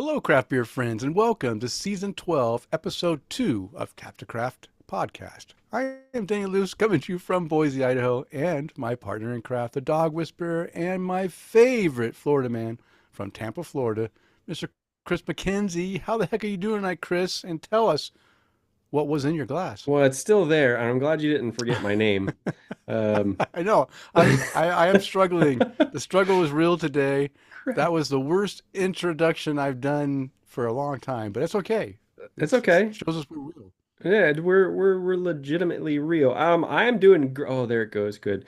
Hello, craft beer friends, and welcome to Season 12, Episode 2 of Tap to Craft Podcast. I am Denny Luce, coming to you from Boise, Idaho, and my partner in craft, the dog whisperer, and my favorite Florida man from Tampa, Florida, Mr. Kris McKenzie. How the heck are you doing tonight, Kris? And tell us what was in your glass. Well, it's still there, and I'm glad you didn't forget my name. Um, I know. I am struggling. The struggle was real today. Crap. That was the worst introduction I've done for a long time, but it's okay. It's It okay. shows us we're real. Yeah, we're legitimately real. I am doing. Oh, there it goes. Good.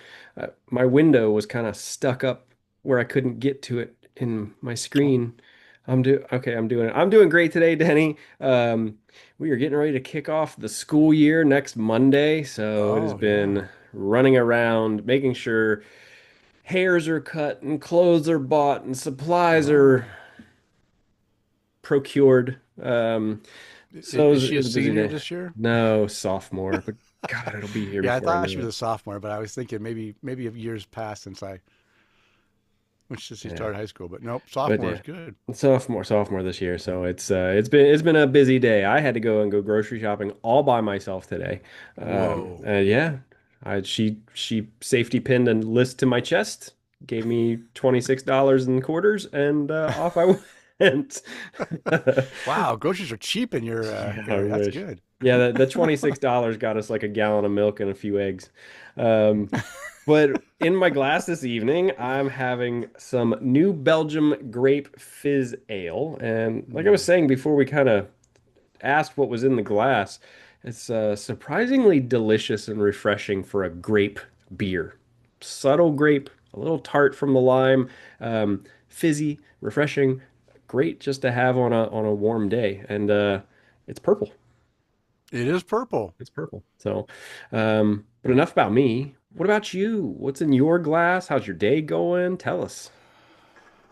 My window was kind of stuck up where I couldn't get to it in my Oh, screen. I'm doing it. I'm doing great today, Denny. We are getting ready to kick off the school year next Monday, so it has oh yeah. been running around making sure hairs are cut and clothes are bought and supplies are Oh. procured. So Is she it a was a busy senior day. this year? No, sophomore, but God, it'll be here Yeah, I before I thought know she was it. a sophomore, but I was thinking maybe a years passed since she Yeah, started high school. But nope, but sophomore is yeah, good. sophomore this year. So it's been a busy day. I had to go grocery shopping all by myself today. Whoa. And yeah, she safety pinned a list to my chest, gave me $26 in quarters, and off I went. Wow, groceries are cheap in your Yeah, I area. That's wish. good. Yeah, the $26 got us like a gallon of milk and a few eggs. Um, but in my glass this evening, I'm having some New Belgium Grape Fizz Ale. And like I was Mm. saying before we kind of asked what was in the glass, it's surprisingly delicious and refreshing for a grape beer. Subtle grape, a little tart from the lime, fizzy, refreshing, great just to have on a warm day. And it's purple. It is purple. It's purple. So, but enough about me. What about you? What's in your glass? How's your day going? Tell us.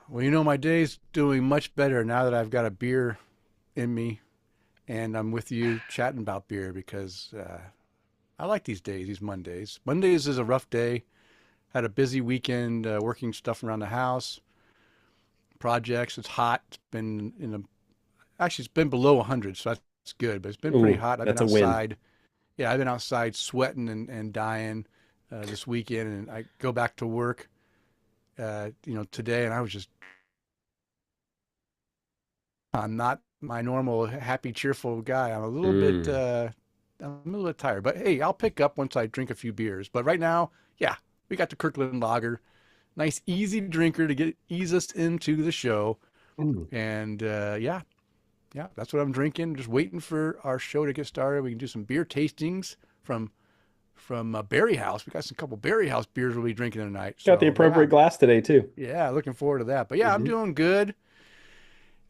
Well, my day's doing much better now that I've got a beer in me and I'm with you chatting about beer because I like these days, these Mondays. Mondays is a rough day. Had a busy weekend working stuff around the house, projects. It's hot. It's been actually it's been below 100, so that's good. But it's been pretty Ooh, hot. I've been that's a win. outside. Yeah, I've been outside sweating and dying this weekend, and I go back to work, today, and I was just I'm not my normal happy, cheerful guy. Mm. I'm a little bit tired, but hey, I'll pick up once I drink a few beers. But right now, yeah, we got the Kirkland Lager, nice easy drinker to ease us into the show. Mm. And yeah, that's what I'm drinking. Just waiting for our show to get started. We can do some beer tastings from Barriehaus. We got some couple Barriehaus beers we'll be drinking tonight. Got the So yeah, appropriate glass today too. yeah, looking forward to that. But yeah, I'm Hmm. doing good.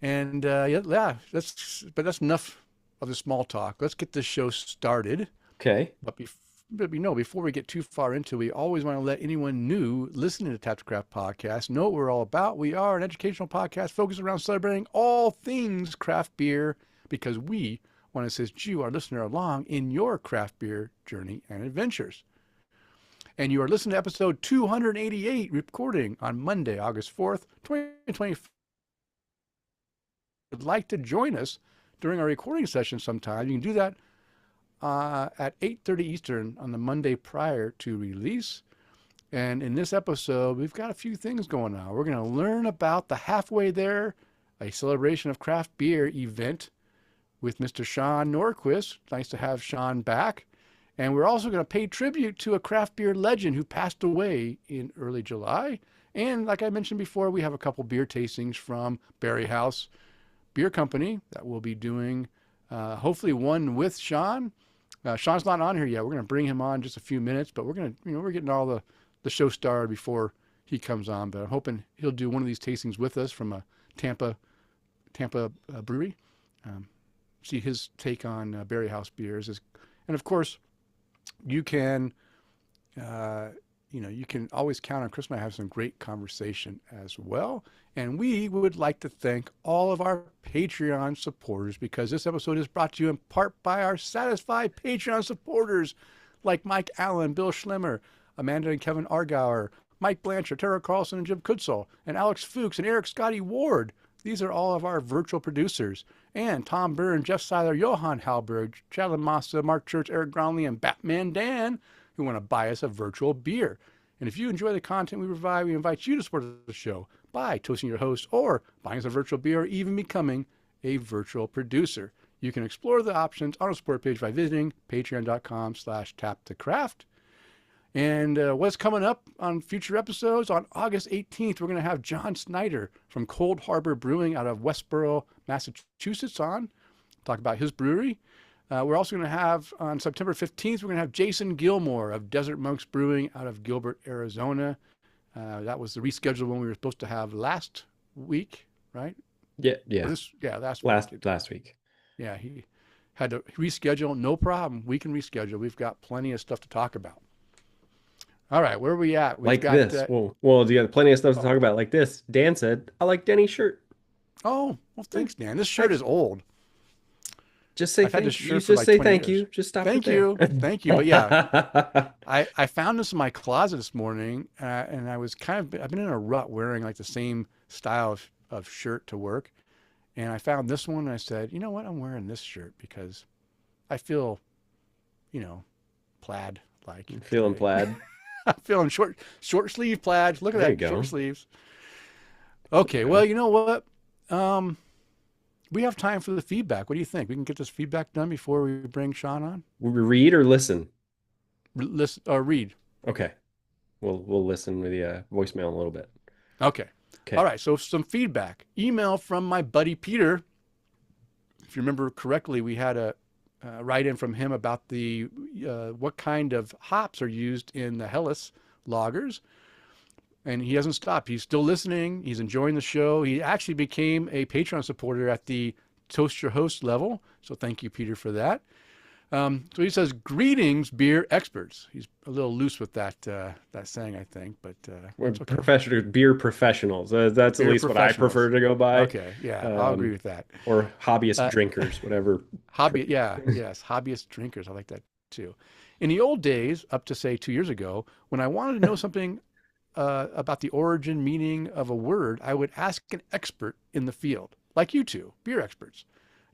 And yeah, that's enough of the small talk. Let's get this show started. Okay. But before we get too far into it, we always want to let anyone new listening to Tap to Craft Podcast know what we're all about. We are an educational podcast focused around celebrating all things craft beer because we want to assist you, our listener, along in your craft beer journey and adventures. And you are listening to episode 288, recording on Monday, August 4th, 2024. Would like to join us during our recording session sometime, you can do that at 8:30 Eastern on the Monday prior to release. And in this episode, we've got a few things going on. We're going to learn about the Halfway There, a celebration of craft beer event with Mr. Sean Norquist. Nice to have Sean back. And we're also going to pay tribute to a craft beer legend who passed away in early July. And like I mentioned before, we have a couple beer tastings from Barriehaus Beer Company that we'll be doing. Hopefully, one with Sean. Sean's not on here yet. We're going to bring him on in just a few minutes, but we're getting all the show started before he comes on. But I'm hoping he'll do one of these tastings with us from a Tampa brewery. Um, See his take on Barriehaus beers. And of course, you can uh, you can always count on Kris and I have some great conversation as well. And we would like to thank all of our Patreon supporters because this episode is brought to you in part by our satisfied Patreon supporters like Mike Allen, Bill Schlemmer, Amanda and Kevin Argauer, Mike Blanchard, Tara Carlson and Jim Kutzall, and Alex Fuchs and Eric Scotty Ward. These are all of our virtual producers. And Tom Byrne, Jeff Seiler, Johan Halberg, Chad Massa, Mark Church, Eric Brownlee, and Batman Dan, who want to buy us a virtual beer. And if you enjoy the content we provide, we invite you to support the show by toasting your host or buying us a virtual beer or even becoming a virtual producer. You can explore the options on our support page by visiting patreon.com/tapthecraft. And what's coming up on future episodes? On August 18th, we're going to have John Snyder from Cold Harbor Brewing out of Westboro, Massachusetts on. Talk about his brewery. We're also going to have, on September 15th, we're going to have Jason Gilmore of Desert Monks Brewing out of Gilbert, Arizona. That was the rescheduled one we were supposed to have last week, right? Yeah. Last week. Yeah, he had to reschedule. No problem. We can reschedule. We've got plenty of stuff to talk about. All right, where are we at? We've got this. Well, you got plenty of stuff to talk about like this. Dan said, I like Denny's shirt. Oh, well, thanks, Dan. This shirt is old. Just say thank you. You just say thank you. Just stop Thank you. Thank you. But yeah, I found this in my closet this morning, and I've been in a rut wearing like the same style of shirt to work. And I found this one, and I said, you know what? I'm wearing this shirt because I feel, plaid-like. You're feeling plaid? I'm feeling short sleeve plaid. Look at that, short sleeves. Okay, well, you know what? We have time for the feedback. What do you think? We can get this feedback done before we bring Sean on? Will we read or listen? Listen or read. Okay. We'll listen with the voicemail in a little bit. Okay. All right, so some feedback. Email from my buddy Peter. If you remember correctly, we had a write-in from him about the what kind of hops are used in the Helles lagers. And he hasn't stopped. He's still listening. He's enjoying the show. He actually became a Patreon supporter at the Toast Your Host level. So thank you, Peter, for that. So he says, greetings, beer experts. He's a little loose with that saying, I think. But we're professional beer professionals. That's beer at least what I prefer to go by. Okay, yeah, I'll agree with that. Or hobbyist drinkers, whatever. Hobbyist drinkers. I like that too. In the old days, up to say 2 years ago, when I wanted to know something about the origin meaning of a word, I would ask an expert in the field, like you two, beer experts.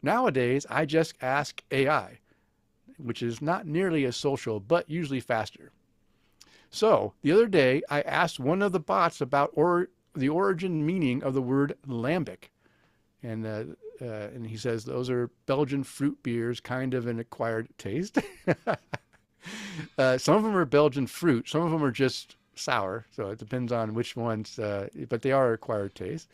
Nowadays, I just ask AI, which is not nearly as social, but usually faster. So the other day, I asked one of the bots about the origin meaning of the word lambic. And he says, those are Belgian fruit beers, kind of an acquired taste. Some of them are Belgian fruit. Some of them are just sour, so it depends on which ones, but they are acquired taste.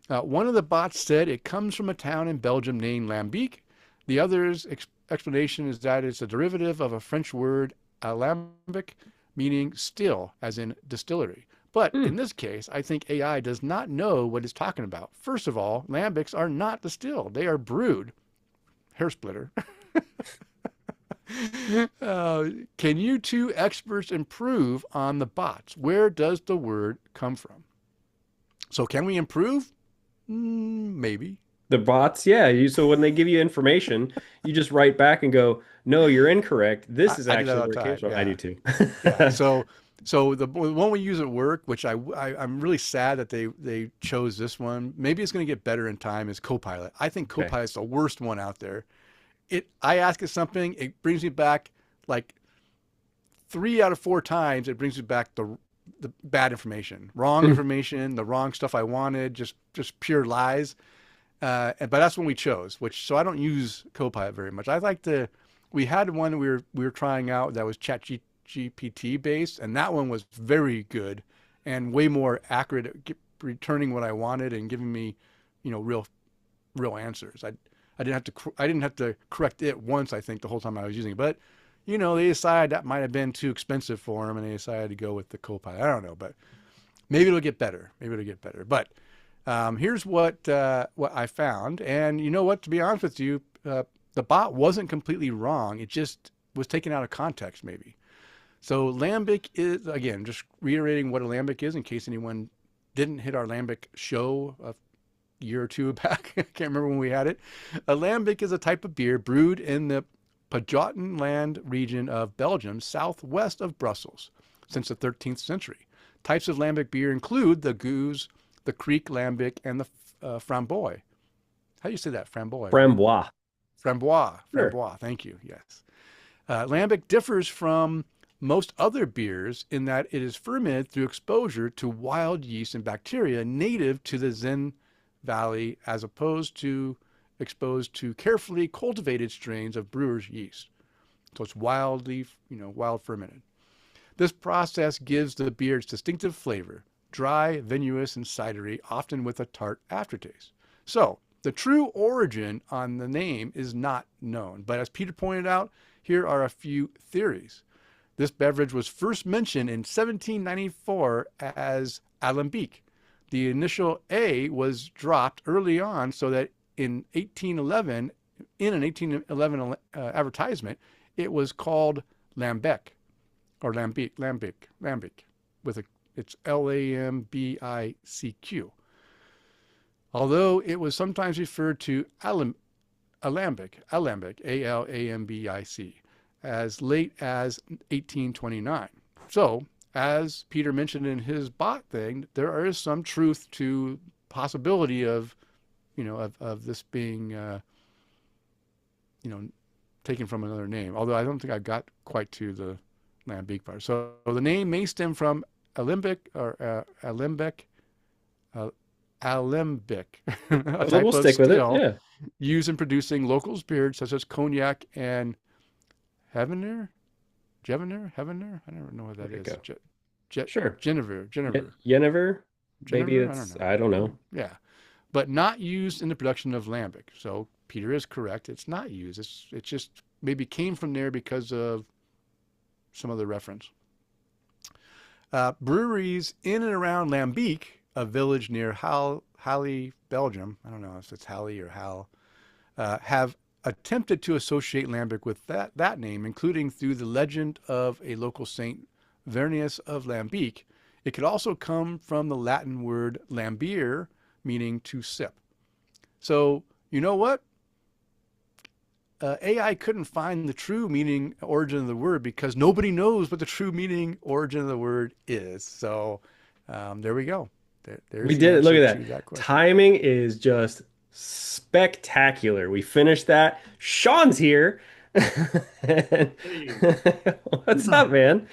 One of the bots said it comes from a town in Belgium named Lambic. The other's explanation is that it's a derivative of a French word, alambic, meaning still, as in distillery. But in this case, I think AI does not know what it's talking about. First of all, lambics are not distilled. They are brewed. Hair splitter. Can you two experts improve on the bots? Where does the word come from? So can we improve? Maybe. The bots, yeah. So when they give you information, you just write back and go, no, you're incorrect. This is actually where it came from. I do too. Yeah. So the one we use at work, which I'm really sad that they chose this one. Maybe it's going to get better in time, is Copilot. I think Copilot's the worst one out there. I ask it something, it brings me back like 3 out of 4 times. It brings me back the bad information, wrong information, the wrong stuff I wanted, just pure lies. But that's one we chose. So I don't use Copilot very much. We had one we were trying out that was ChatGPT based, and that one was very good and way more accurate at returning what I wanted and giving me, real answers. I didn't have to correct it once, I think, the whole time I was using it. But, they decided that might have been too expensive for them, and they decided to go with the Copilot. I don't know, but maybe it'll get better. But here's what I found. And you know what? To be honest with you, the bot wasn't completely wrong. It just was taken out of context, maybe. So lambic is, again, just reiterating what a lambic is in case anyone didn't hit our lambic show a year or two back. I can't remember when we had it. A lambic is a type of beer brewed in the Pajottenland region of Belgium, southwest of Brussels, since the 13th century. Types of lambic beer include the Goose, the Creek lambic, and the framboy. How do you say that? Framboy. Frambois. Frambois. Sure. Frambois. Thank you. Yes. Lambic differs from most other beers in that it is fermented through exposure to wild yeast and bacteria native to the Zen Valley, as opposed to exposed to carefully cultivated strains of brewer's yeast. So it's wildly, wild fermented. This process gives the beer its distinctive flavor, dry, vinous, and cidery, often with a tart aftertaste. So the true origin on the name is not known, but as Peter pointed out, here are a few theories. This beverage was first mentioned in 1794 as alembic. The initial A was dropped early on so that in 1811, in an 1811 advertisement, it was called lambic, or lambic, with it's Lambic. Although it was sometimes referred to alembic, Alambic, as late as 1829. So, as Peter mentioned in his bot thing, there is some truth to possibility of, of this being, taken from another name. Although I don't think I got quite to the lambic part. So the name may stem from alembic or alembic, alembic, a type We'll of stick with it. still Yeah. used in producing local spirits such as cognac and Heavener? Heavener? I don't know what that There you is. go. Sure. Genever. Yenever? Maybe Genever? it's, I don't know. Yeah. But not used in the production of lambic. So Peter is correct. It's not used. It just maybe came from there because of some other reference. Breweries in and around Lambic, a village near Halle, Belgium, I don't know if it's Halle or Hal, have attempted to associate lambic with that name, including through the legend of a local saint, Vernius of Lambic. It could also come from the Latin word lambere, meaning to sip. So, you know what? AI couldn't find the true meaning, origin of the word, because nobody knows what the true meaning, origin of the word is. So there we go. There's We the did it. Look answer at to that. question. Timing is just spectacular. We finished that. Sean's here. Hey. What's up, man?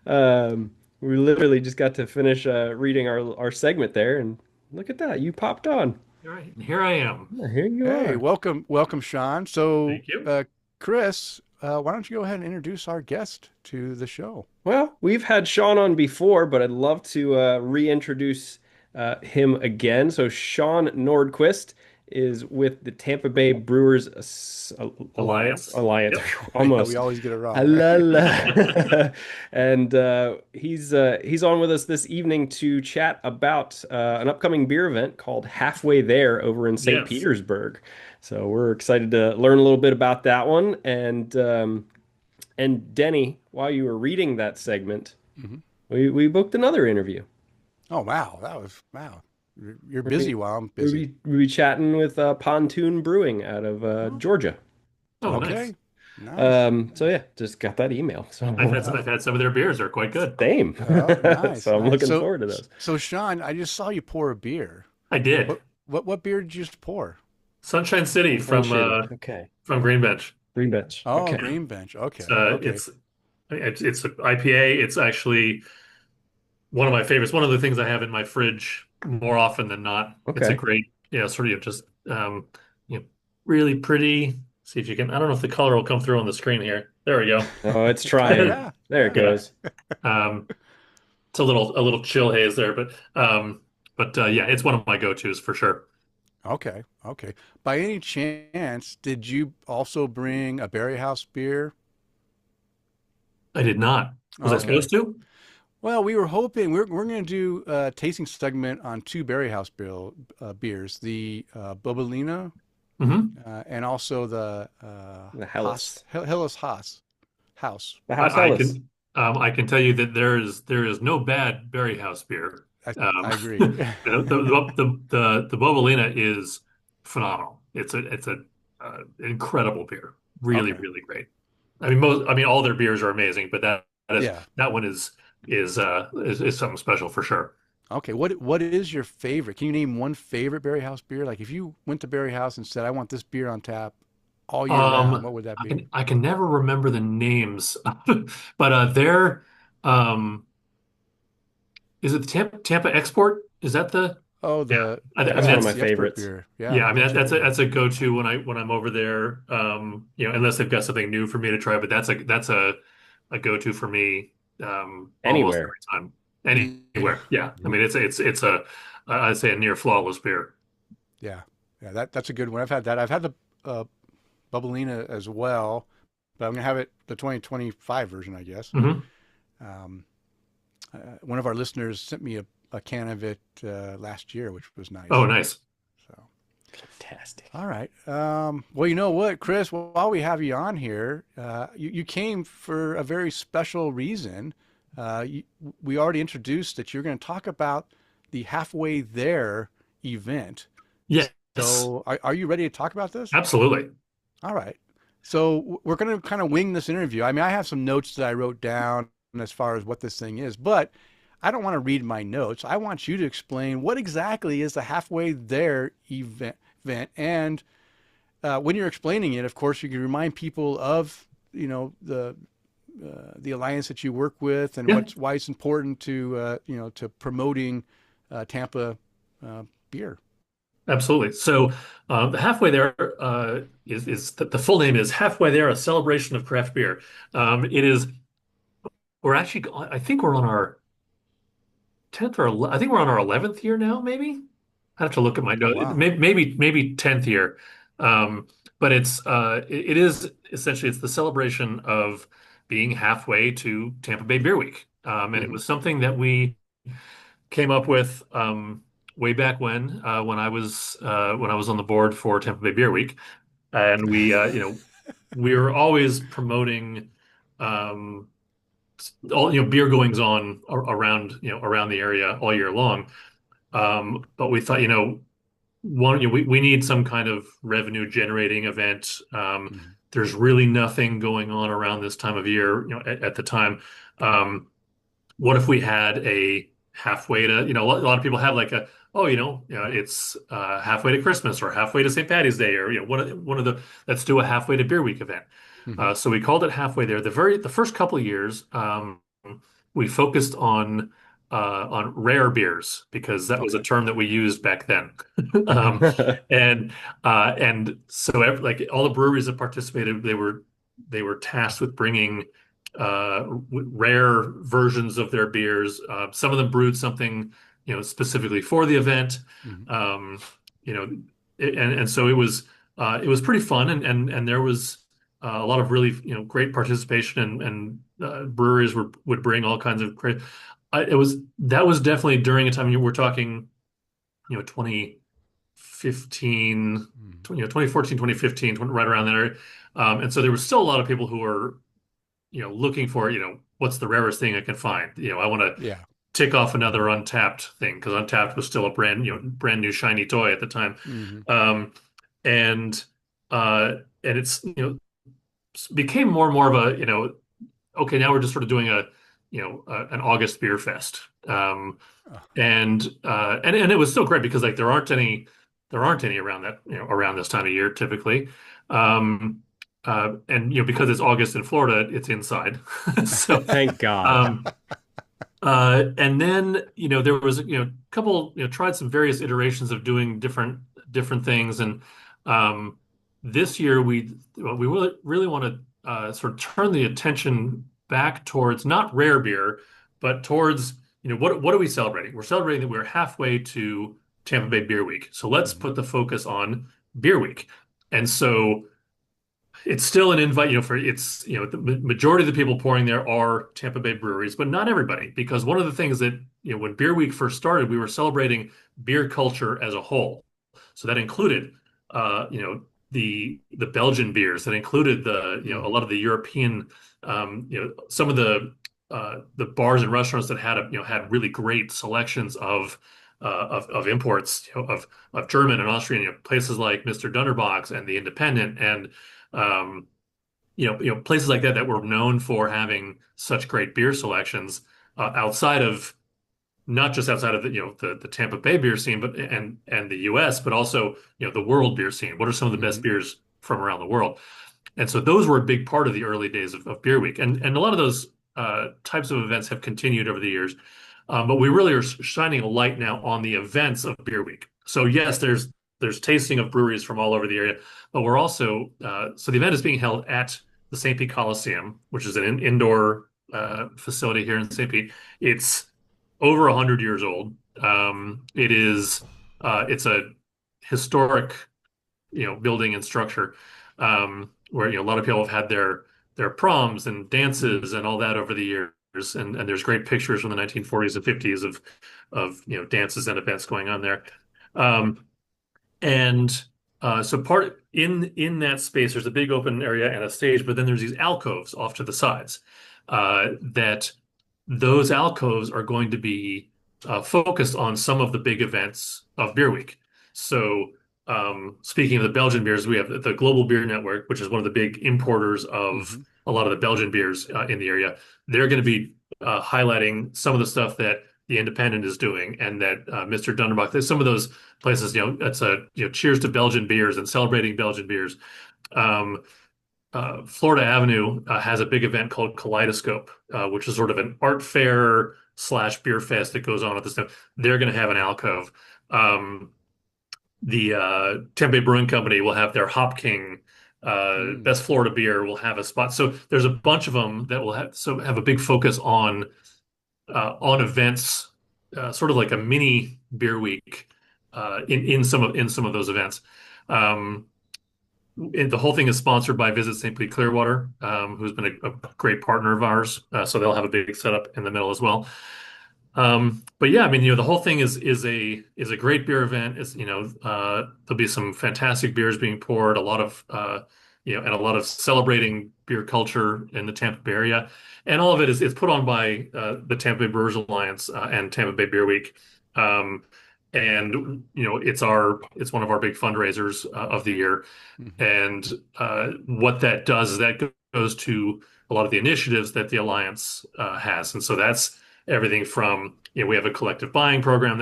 We literally just got to finish reading our segment there, and look at that. You popped on. All right, here I am. Yeah, here you Hey, are. welcome, Sean. So, Thank you. Kris, why don't you go ahead and introduce our guest to the show? Well, we've had Sean on before, but I'd love to reintroduce him again. So Sean Nordquist is with the Tampa Bay Brewers Alliance. Alliance. Yep. Almost. We always get it wrong. Ah, la, la. And he's on with us this evening to chat about an upcoming beer event called Halfway There over in St. Yes. Petersburg. So we're excited to learn a little bit about that one. And Denny, while you were reading that segment, hmm we booked another interview. Oh, wow. Wow. You're busy while I'm busy. We'll be chatting with Pontoon Brewing out of Georgia. Oh, Okay. nice. Nice. So yeah, just got that email. So I've had some of their beers. They're quite good. same. Oh, nice. So I'm Nice. looking forward to those. So, Sean, I just saw you pour a beer. I did. What beer did you just pour? Sunshine City from Okay. Green Bench. Green Bench. Oh, Okay. Green Bench. Okay. It's Okay. it's an IPA. It's actually one of my favorites. One of the things I have in my fridge more often than not. It's a Okay. great, sort of just really pretty. See if you can. I don't know if the color will come through on the screen here. There we go. Oh, it's trying. Yeah. There it Yeah. goes. It's a little chill haze there, but yeah, it's one of my go-tos for sure. Okay. Okay. By any chance, did you also bring a Barriehaus beer? I did not. Was I Okay. supposed to? Well, we were hoping we're going to do a tasting segment on two Barriehaus beers, the Bublina Hmm. and also the The Hellas. House. The House I Hellas. I can tell you that there is no bad Barriehaus beer. I Um, agree. the Boblina is phenomenal. It's a incredible beer. Really, Okay. really great. I mean all their beers are amazing, but Yeah. that one is something special for sure. Okay, what is your favorite? Can you name one favorite Barriehaus beer? Like if you went to Barriehaus and said, "I want this beer on tap all year round," what would that be? I can never remember the names, but they're um, is it the Tampa Export? Is that the Oh, yeah? I That's mean one of my that's the export favorites. beer. Yeah, yeah. I the mean export beer. that's a go-to when I'm over there. Unless they've got something new for me to try, but that's a go-to for me almost Anywhere. every time, anywhere. Yeah, I mean it's a I'd say a near flawless beer. Yeah, yeah, that's a good one. I've had that. I've had the uh, Bublina as well, but I'm gonna have it the 2025 version, I guess. Hmm. Um, one of our listeners sent me a can of it last year, which was Oh, nice. nice. So, Fantastic. all right. Well, you know what, Kris? While we have you on here, you came for a very special reason. You, we already introduced that you're going to talk about the Halfway There event. Yes, So, are you ready to talk about this? absolutely. All right. So we're going to kind of wing this interview. I mean, I have some notes that I wrote down as far as what this thing is, but I don't want to read my notes. I want you to explain what exactly is the Halfway There event. And when you're explaining it, of course, you can remind people of, the alliance that you work with and Yeah. why it's important to, to promoting Tampa beer. Absolutely. So, the halfway there is the full name is Halfway There, a celebration of craft beer. It is. We're actually. I think we're on our 10th or I think we're on our 11th year now. Maybe I have to look at my Oh, note. wow. Maybe 10th year. But it is essentially it's the celebration of being halfway to Tampa Bay Beer Week. And it Hmm. was something that we came up with way back when I was on the board for Tampa Bay Beer Week, and we were always promoting um, all beer goings on around around the area all year long. But we thought we need some kind of revenue generating event. Hmm. There's really nothing going on around this time of year, at the time. Um, what if we had a halfway to, a lot of people have like it's halfway to Christmas or halfway to St. Patty's Day or, one of the, let's do a halfway to Beer Week event. Hmm. So we called it Halfway There. The first couple of years, we focused on rare beers because that was a Okay. term that we used back then. Um, and so like all the breweries that participated, they were tasked with bringing rare versions of their beers. Some of them brewed something, specifically for the event. Hmm. Um, you know, and so it was pretty fun, and there was a lot of really great participation, and breweries would bring all kinds of great. That was definitely during a time we're talking, 2015, 2014, 2015, right around there. And so there was still a lot of people who were looking for, what's the rarest thing I can find? I want to Yeah. tick off another Untapped thing because Untapped was still a brand new shiny toy at the time. Hmm. Um, and and it's became more and more of a okay, now we're just sort of doing an August beer fest. And it was still great because like there aren't any around that around this time of year typically. Um, and because it's August in Florida, it's inside. So Thank God. um, and then there was a couple tried some various iterations of doing different things, and this year we really want to sort of turn the attention back towards not rare beer, but towards what are we celebrating? We're celebrating that we're halfway to Tampa Bay Beer Week, so let's Hmm. put the focus on Beer Week, and so. It's still an invite, for it's, the majority of the people pouring there are Tampa Bay breweries, but not everybody. Because one of the things that, when Beer Week first started, we were celebrating beer culture as a whole. So that included, the Belgian beers, that included a lot of the European, some of the bars and restaurants that had really great selections of imports, of German and Austrian, places like Mr. Dunderbox and the Independent and um, places like that that were known for having such great beer selections outside of not just outside of the Tampa Bay beer scene, but and the U.S., but also the world beer scene. What are some of the best Hmm. beers from around the world? And so those were a big part of the early days of Beer Week, and a lot of those types of events have continued over the years. But we really are shining a light now on the events of Beer Week. So yes, there's tasting of breweries from all over the area, but we're also so the event is being held at the St. Pete Coliseum, which is an indoor facility here in St. Pete. It's over 100 years old. It's a historic building and structure, where a lot of people have had their proms and Hmm. dances and all that over the years. And there's great pictures from the 1940s and 50s of dances and events going on there. Um, and so part in that space, there's a big open area and a stage, but then there's these alcoves off to the sides. That those alcoves are going to be focused on some of the big events of Beer Week. So, speaking of the Belgian beers, we have the Global Beer Network, which is one of the big importers of Hmm. a lot of the Belgian beers in the area. They're going to be highlighting some of the stuff that the Independent is doing, and that Mr. Dunderbach. There's some of those places. That's a cheers to Belgian beers and celebrating Belgian beers. Um, Florida Avenue has a big event called Kaleidoscope, which is sort of an art fair slash beer fest that goes on at this time. They're going to have an alcove. Um, the Tampa Bay Brewing Company will have their Hop King. Mm. Best Florida beer will have a spot. So there's a bunch of them that will have a big focus on events, sort of like a mini beer week in some of those events. Um, the whole thing is sponsored by Visit St. Pete Clearwater, who's been a great partner of ours. So they'll have a big setup in the middle as well. But yeah, I mean, the whole thing is a great beer event. There'll be some fantastic beers being poured, a lot of and a lot of celebrating beer culture in the Tampa Bay area, and all of it is put on by the Tampa Bay Brewers Alliance and Tampa Bay Beer Week. Um, and it's one of our big fundraisers of the year. Hmm. And what that does is that goes to a lot of the initiatives that the Alliance has. And so that's everything from, we have a collective buying program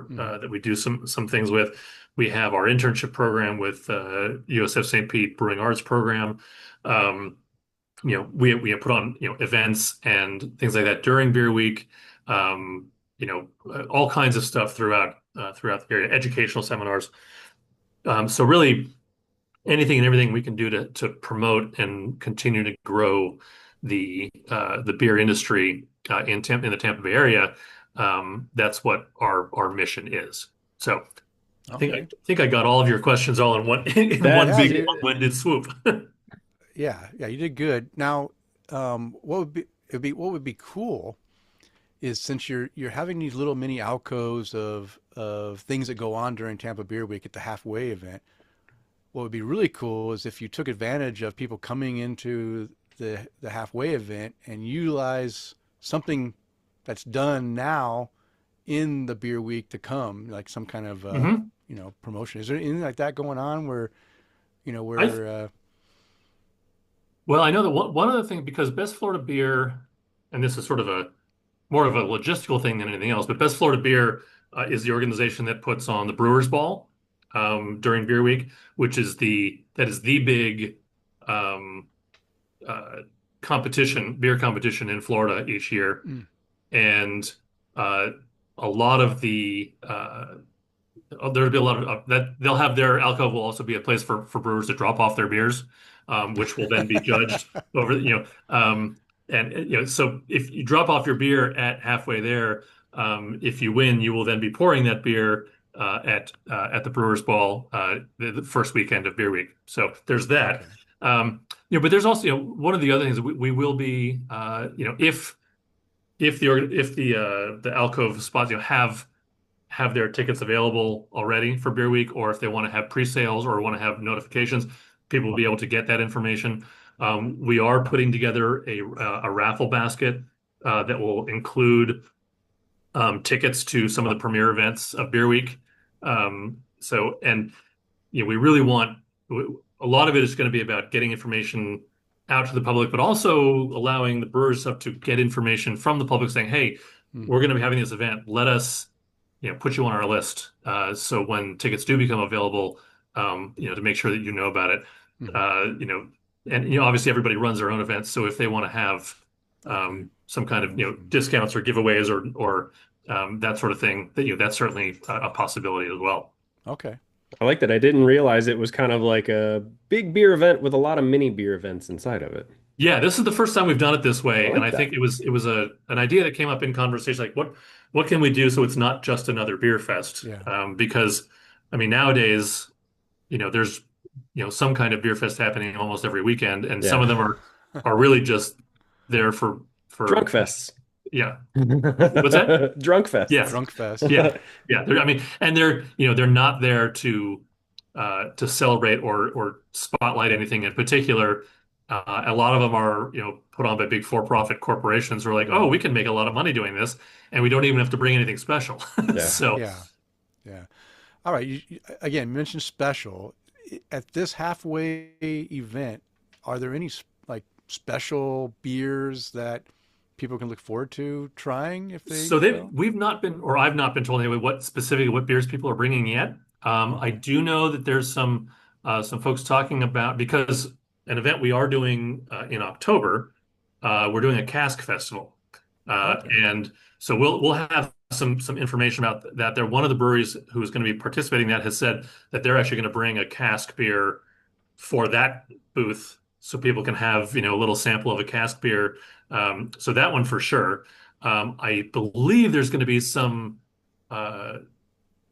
Hmm. that we do some things with. We have our internship program with USF St. Pete Brewing Arts program. Um, we have put on, events and things like that during Beer Week. All kinds of stuff throughout the area, educational seminars. So really anything and everything we can do to promote and continue to grow the beer industry in the Tampa Bay area. That's what our mission is. So I Okay. think I got all of your questions all in one in one That's Yeah, big you. long-winded swoop. Yeah, you did good. Now, what would be cool is, since you're having these little mini alcoves of things that go on during Tampa Beer Week at the halfway event. What would be really cool is if you took advantage of people coming into the halfway event and utilize something that's done now in the beer week to come, like some kind of hmm promotion. Is there anything like that going on where I Well, I know that one other thing, because Best Florida Beer, and this is sort of a more of a logistical thing than anything else, but Best Florida Beer is the organization that puts on the Brewers Ball during Beer Week, that is the big um, uh, beer competition in Florida each year, mm, and uh, a lot of there'll be a lot of that they'll have their alcove will also be a place for brewers to drop off their beers, which will then be judged over, and so if you drop off your beer at halfway there, if you win, you will then be pouring that beer at the Brewers Ball the first weekend of Beer Week. So there's that. okay. But there's also, one of the other things that we will be, if the alcove spots, have their tickets available already for Beer Week, or if they want to have pre-sales or want to have notifications, people will be able to get that information. We are putting together a raffle basket that will include tickets to some of the premier events of Beer Week. And we really want a lot of it is going to be about getting information out to the public, but also allowing the brewers up to get information from the public saying, hey, Mm. we're going to be having this event. Let us, put you on our list. So when tickets do become available, to make sure that you know about it. Mhm. And obviously everybody runs their own events. So if they want to have Okay. some kind of, Promotion. discounts or giveaways or that sort of thing, that's certainly a possibility as well. Okay. I like that. I didn't realize it was kind of like a big beer event with a lot of mini beer events inside of it. Yeah, this is the first time we've done it this I way, and like I think that. it was an idea that came up in conversation, like what can we do so it's not just another beer fest? Yeah. Because I mean nowadays, there's some kind of beer fest happening almost every weekend, and some Yeah. of them are really just there for Drunk fests. yeah. What's that? Drunk Yeah, fests. Drunk fest. yeah, yeah. I mean, and they're not there to celebrate or spotlight anything in particular. A lot of them are put on by big for-profit corporations who are like, oh, Right. we can make a lot of money doing this, and we don't even have to bring anything special. Yeah. So Yeah. Yeah. All right. Again, you mentioned special. At this halfway event, are there any like special beers that people can look forward to trying if they so go? we've not been, or I've not been told anyway, what beers people are bringing yet. I Okay. do know that there's some folks talking about because an event we are doing in October. We're doing a cask festival, Okay. and so we'll have some information about that. They're one of the breweries who's going to be participating in that has said that they're actually going to bring a cask beer for that booth, so people can have a little sample of a cask beer. So that one for sure. I believe there's going to be uh,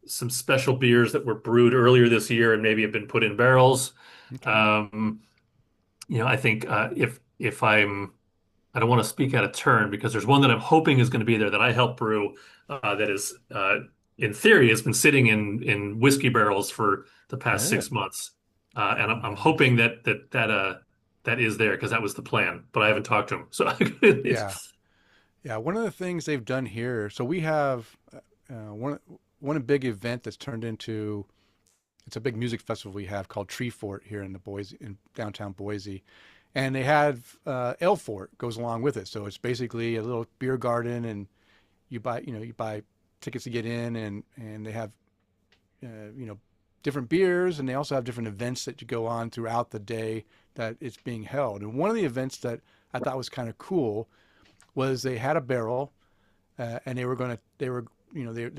some special beers that were brewed earlier this year and maybe have been put in barrels. Okay. Um, I think if I don't want to speak out of turn because there's one that I'm hoping is going to be there that I helped brew that is in theory has been sitting in whiskey barrels for the past Yeah. 6 months, and I'm Nice. hoping that is there because that was the plan, but I haven't talked to him. So Yeah. Yeah. One of the things they've done here, so we have one big event that's turned into it's a big music festival we have called Tree Fort here in the Boise in downtown Boise, and they have Ale Fort goes along with it. So it's basically a little beer garden, and you buy tickets to get in, and they have you know different beers, and they also have different events that you go on throughout the day that it's being held. And one of the events that I thought was kind of cool was they had a barrel, and they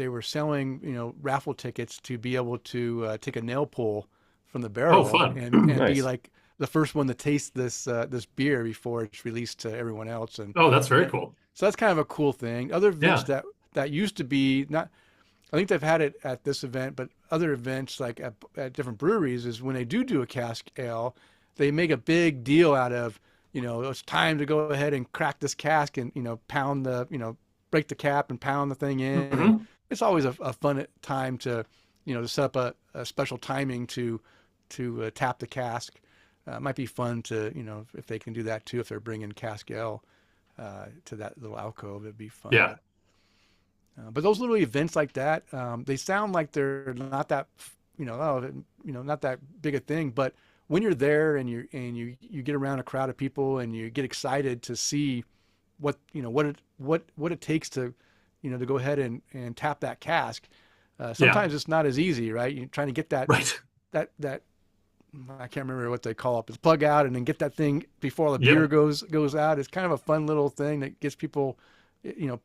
were selling raffle tickets to be able to take a nail pull from the oh, barrel fun. and be Nice. like the first one to taste this beer before it's released to everyone else. And Oh, that's very that, cool. so that's kind of a cool thing. Other events Yeah, that used to be not, I think they've had it at this event, but other events like at different breweries is when they do a cask ale, they make a big deal out of, it's time to go ahead and crack this cask and, pound break the cap and pound the thing in. And hmm it's always a fun time to set up a special timing to tap the cask. It might be fun to, if they can do that too, if they're bringing cask ale to that little alcove, it'd be fun. yeah, But those little events like that, they sound like they're not that, not that big a thing. But when you're there and you get around a crowd of people and you get excited to see what it takes to go ahead and tap that cask. yeah, Sometimes it's not as easy, right? You're trying to get right. that I can't remember what they call it, but plug out and then get that thing before the beer Yep. goes out. It's kind of a fun little thing that gets people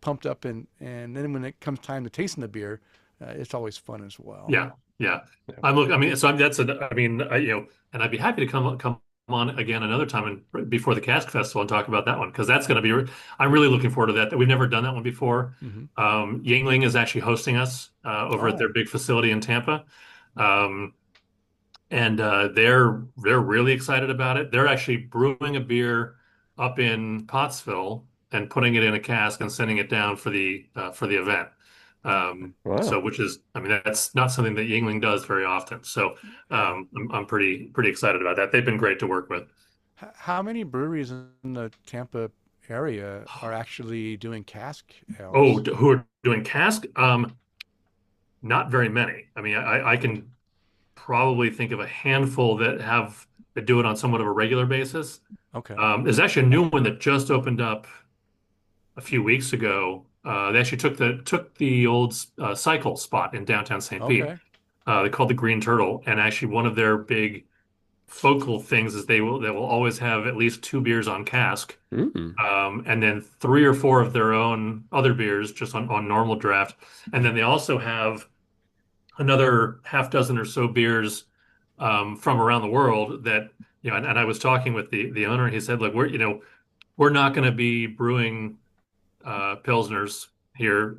pumped up, and then when it comes time to tasting the beer, it's always fun as well. Yeah, yeah. Yeah. I mean, so I mean, and I'd be happy to come on again another time and before the Cask Festival and talk about that one because that's going to be. I'm really looking forward to that. We've never done that one before. Hmm. Yingling is actually hosting us over at Oh, their big facility in Tampa, um, and they're really excited about it. They're actually brewing a beer up in Pottsville and putting it in a cask and sending it down for the event. okay. So Wow. which is, I mean, that's not something that Yingling does very often. So Yeah. I'm pretty excited about that. They've been great to work with. How many breweries in the Tampa area are actually doing cask Oh, ales? who are doing cask? Not very many. I mean, I can probably think of a handful that do it on somewhat of a regular basis. Okay. There's actually a new one that just opened up a few weeks ago they actually took the old cycle spot in downtown St. Pete. Okay. They called the Green Turtle, and actually one of their big focal things is they will always have at least two beers on cask, Mm. and then three or four of their own other beers just on normal draft, and then they also have another half dozen or so beers from around the world that and I was talking with the owner, and he said, look, we're not going to be brewing pilsners here.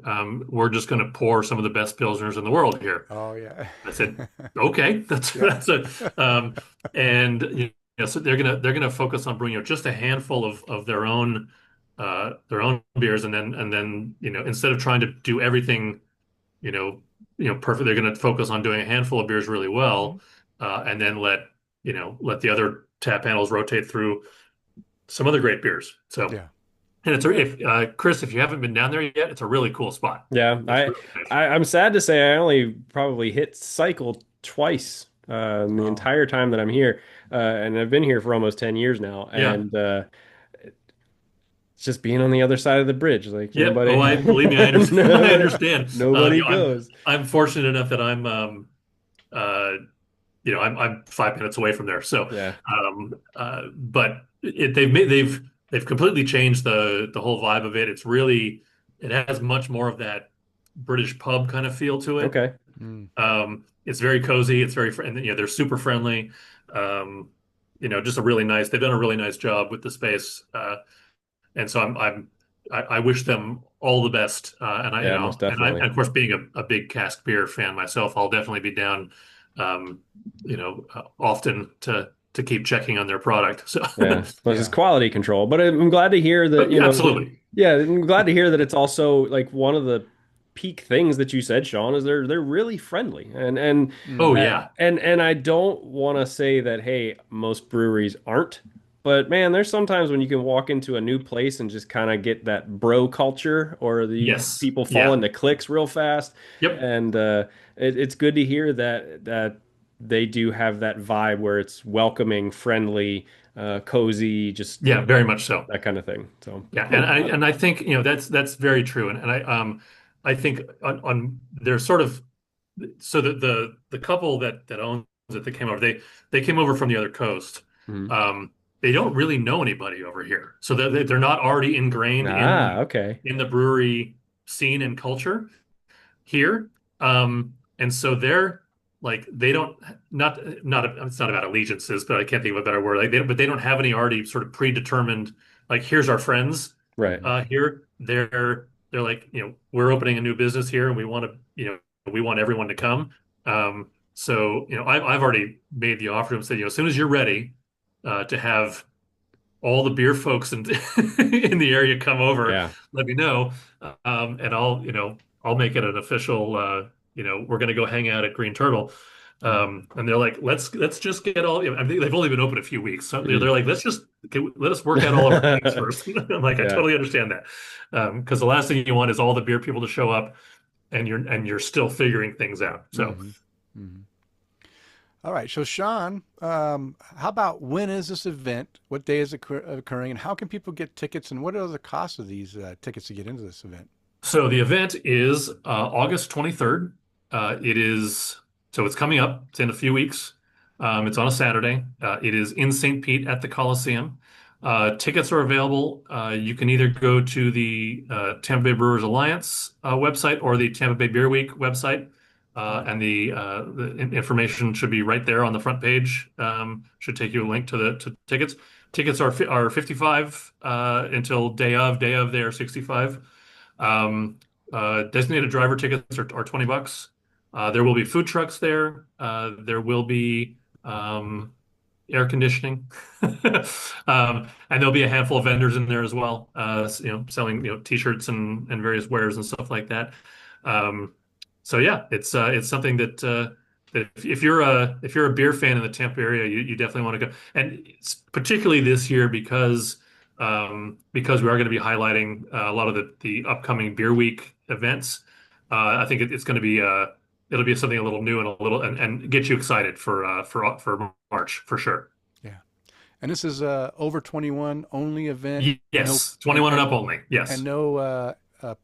We're just going to pour some of the best pilsners in the world here. Oh yeah. I said, okay, that's Yeah. that's a and so they're gonna focus on brewing just a handful of their own beers, and then instead of trying to do everything you know perfect, they're gonna focus on doing a handful of beers really Mhm. well, and then let the other tap handles rotate through some other great beers. So. Yeah. And if Kris, if you haven't been down there yet, it's a really cool spot. Yeah, It's really nice. I'm sad to say I only probably hit cycle twice in the Oh. entire time that I'm here, and I've been here for almost 10 years now, Yeah. and it's just being on the other side of the bridge. Like Yep. Oh, nobody, I believe me, I understand. I understand. nobody I'm goes. I'm fortunate enough that uh, I'm 5 minutes away from there. So, Yeah, but they've completely changed the whole vibe of it. It has much more of that British pub kind of feel to it. okay. Mm. It's very cozy. It's very, and they're super friendly. Um, just a really nice. They've done a really nice job with the space. And so I wish them all the best. And Yeah, most and definitely. of course, being a big cask beer fan myself, I'll definitely be down, often to keep checking on their product. So Yeah, well, it's just Yeah. quality control. But I'm glad to hear that, yeah, absolutely. yeah, I'm glad to hear that it's also like one of the peak things that you said, Sean, is they're really friendly. Oh Mm. yeah. And I don't want to say that, hey, most breweries aren't, but man, there's sometimes when you can walk into a new place and just kind of get that bro culture or the Yes. people fall Yeah. into cliques real fast. Yep. And it's good to hear that they do have that vibe where it's welcoming, friendly, cozy, just Yeah. Very much so. that kind of thing. So Yeah, and cool. I think that's very true, and I think on they're sort of so the couple that owns it that came over, they came over from the other coast. Mhm. They don't really know anybody over here, so they're not already ingrained Ah, okay. in the brewery scene and culture here. And so they're like they don't not it's not about allegiances, but I can't think of a better word. But they don't have any already sort of predetermined like here's our friends Right. here. They're like we're opening a new business here, and we want everyone to come. So I've already made the offer to them, said as soon as you're ready to have all the beer folks in in the area come over, Yeah. let me know, and I'll make it an official. We're going to go hang out at Green Turtle, Mm. and they're like, let's just get all. I mean, they've only been open a few weeks, so they're Mhm. like, let us work out all of our things first. I'm like, I Yeah. totally understand that, because the last thing you want is all the beer people to show up, and you're still figuring things out. So. Hmm. Hmm. All right. So, Sean, how about when is this event? What day is it occurring? And how can people get tickets? And what are the costs of these tickets to get into this event? So the event is August 23rd. It's coming up. It's in a few weeks. It's on a Saturday. It is in St. Pete at the Coliseum. Tickets are available. You can either go to the Tampa Bay Brewers Alliance website or the Tampa Bay Beer Week website, and the information should be right there on the front page. Should take you a link to tickets. Tickets are 55 until day of. Day of they are 65. Designated driver tickets are $20. There will be food trucks there. There will be air conditioning, and there'll be a handful of vendors in there as well. Selling t-shirts and various wares and stuff like that. So yeah, it's something that if you're a beer fan in the Tampa area, you definitely want to go, and it's particularly this year because we are going to be highlighting a lot of the upcoming Beer Week events. I think it's going to be it'll be something a little new and a little and get you excited for March for sure. Yeah. And this is a over 21 only event. No, Yes, 21 and up only. and Yes. no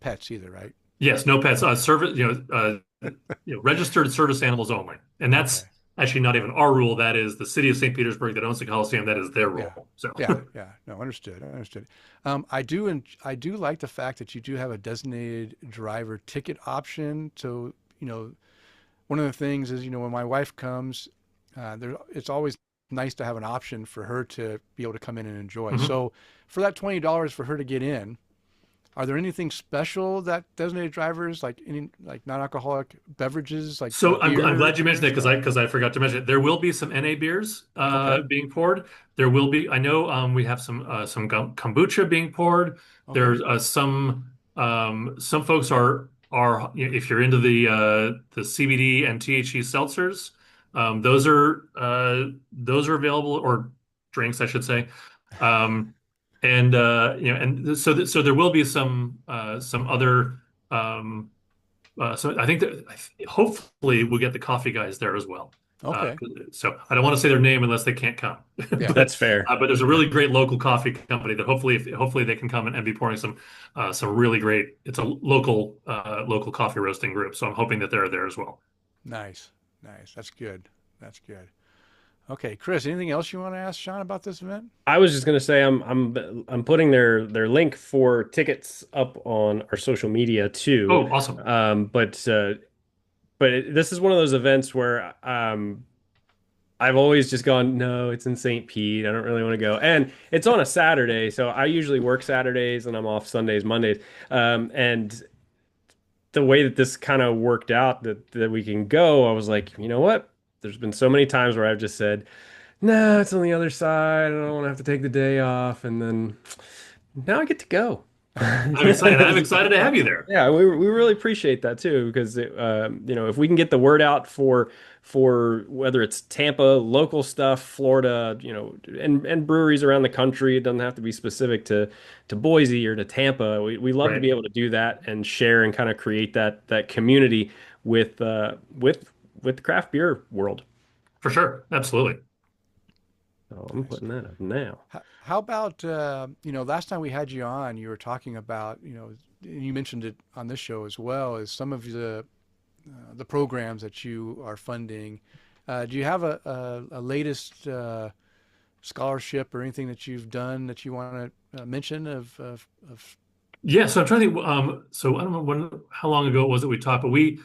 pets either, right? Yes, no pets. Service, registered service animals only, and that's Okay. actually not even our rule. That is the city of St. Petersburg that owns the Coliseum. That is their Yeah. rule. So, Yeah. Yeah. No, understood. Understood. I do like the fact that you do have a designated driver ticket option. So, one of the things is, when my wife comes, it's always nice to have an option for her to be able to come in and enjoy. mhm. So, for that $20 for her to get in, are there anything special that designated drivers like any like non-alcoholic beverages like So I'm beer, glad you mentioned that because stuff? I forgot to mention it. There will be some NA beers Okay. being poured. There will be. I know we have some kombucha being poured. Okay. There's some folks if you're into the CBD and THC seltzers, those are available, or drinks I should say. Um, so there will be some other. So I think that hopefully we'll get the coffee guys there as well. Uh, Okay. so I don't want to say their name unless they can't come, Yeah. That's fair. but there's a Yeah. really great local coffee company that hopefully they can come and be pouring some really great. It's a local coffee roasting group, so I'm hoping that they're there as well. Nice. Nice. That's good. That's good. Okay, Kris, anything else you want to ask Sean about this event? I was just gonna say I'm putting their link for tickets up on our social media too. Oh, awesome! But this is one of those events where I've always just gone, no, it's in St. Pete. I don't really want to go. And it's on a Saturday, so I usually work Saturdays and I'm off Sundays, Mondays. And the way that this kind of worked out that we can go, I was like, you know what? There's been so many times where I've just said, no, it's on the other side. I don't want to have to take the day off. And then now I get to go. I'm excited. I'm excited to have you there. Yeah, we really appreciate that too because if we can get the word out for whether it's Tampa, local stuff, Florida, and breweries around the country, it doesn't have to be specific to Boise or to Tampa. We love to Right, be able to do that and share and kind of create that community with the craft beer world. for sure, absolutely. So I'm Nice. putting that up now. How about, last time we had you on, you were talking about, and you mentioned it on this show as well, is some of the programs that you are funding. Do you have a latest scholarship or anything that you've done that you want to mention of Yeah, so I'm trying to think. So I don't know how long ago it was that we talked, but we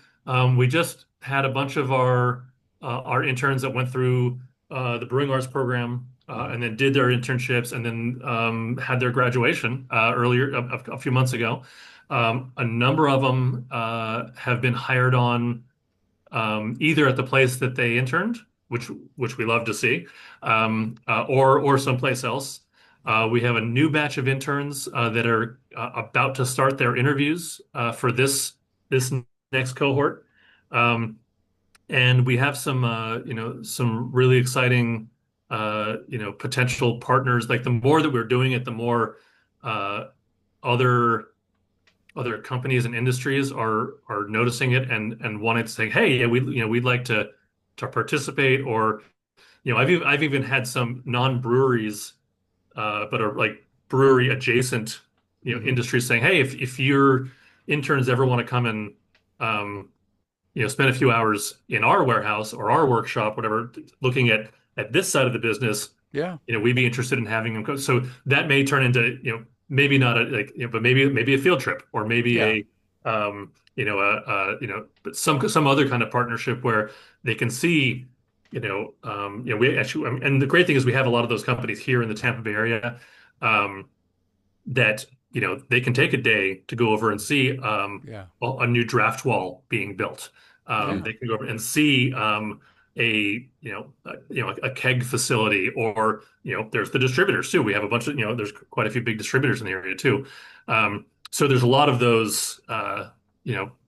just had a bunch of our interns that went through the Brewing Arts program Mhm. and then did their internships and then had their graduation earlier a few months ago. A number of them have been hired on either at the place that they interned, which we love to see, or someplace else. We have a new batch of interns that are about to start their interviews for this next cohort, and we have some really exciting potential partners. Like the more that we're doing it, the more uh, other other companies and industries are noticing it and wanting to say, hey, yeah, we'd like to participate, or I've even had some non-breweries but are like brewery adjacent Mhm. industries saying, hey, if your interns ever want to come and um, spend a few hours in our warehouse or our workshop, whatever, looking at this side of the business, Yeah. we'd be interested in having them go. So that may turn into, maybe not a like, but maybe a field trip or maybe Yeah. but some other kind of partnership where they can see, we actually, and the great thing is we have a lot of those companies here in the Tampa Bay area, um, that, they can take a day to go over and see, Yeah. a new draft wall being built. Yeah. They can go over and see, a keg facility, or there's the distributors too. We have a bunch of there's quite a few big distributors in the area too. So there's a lot of those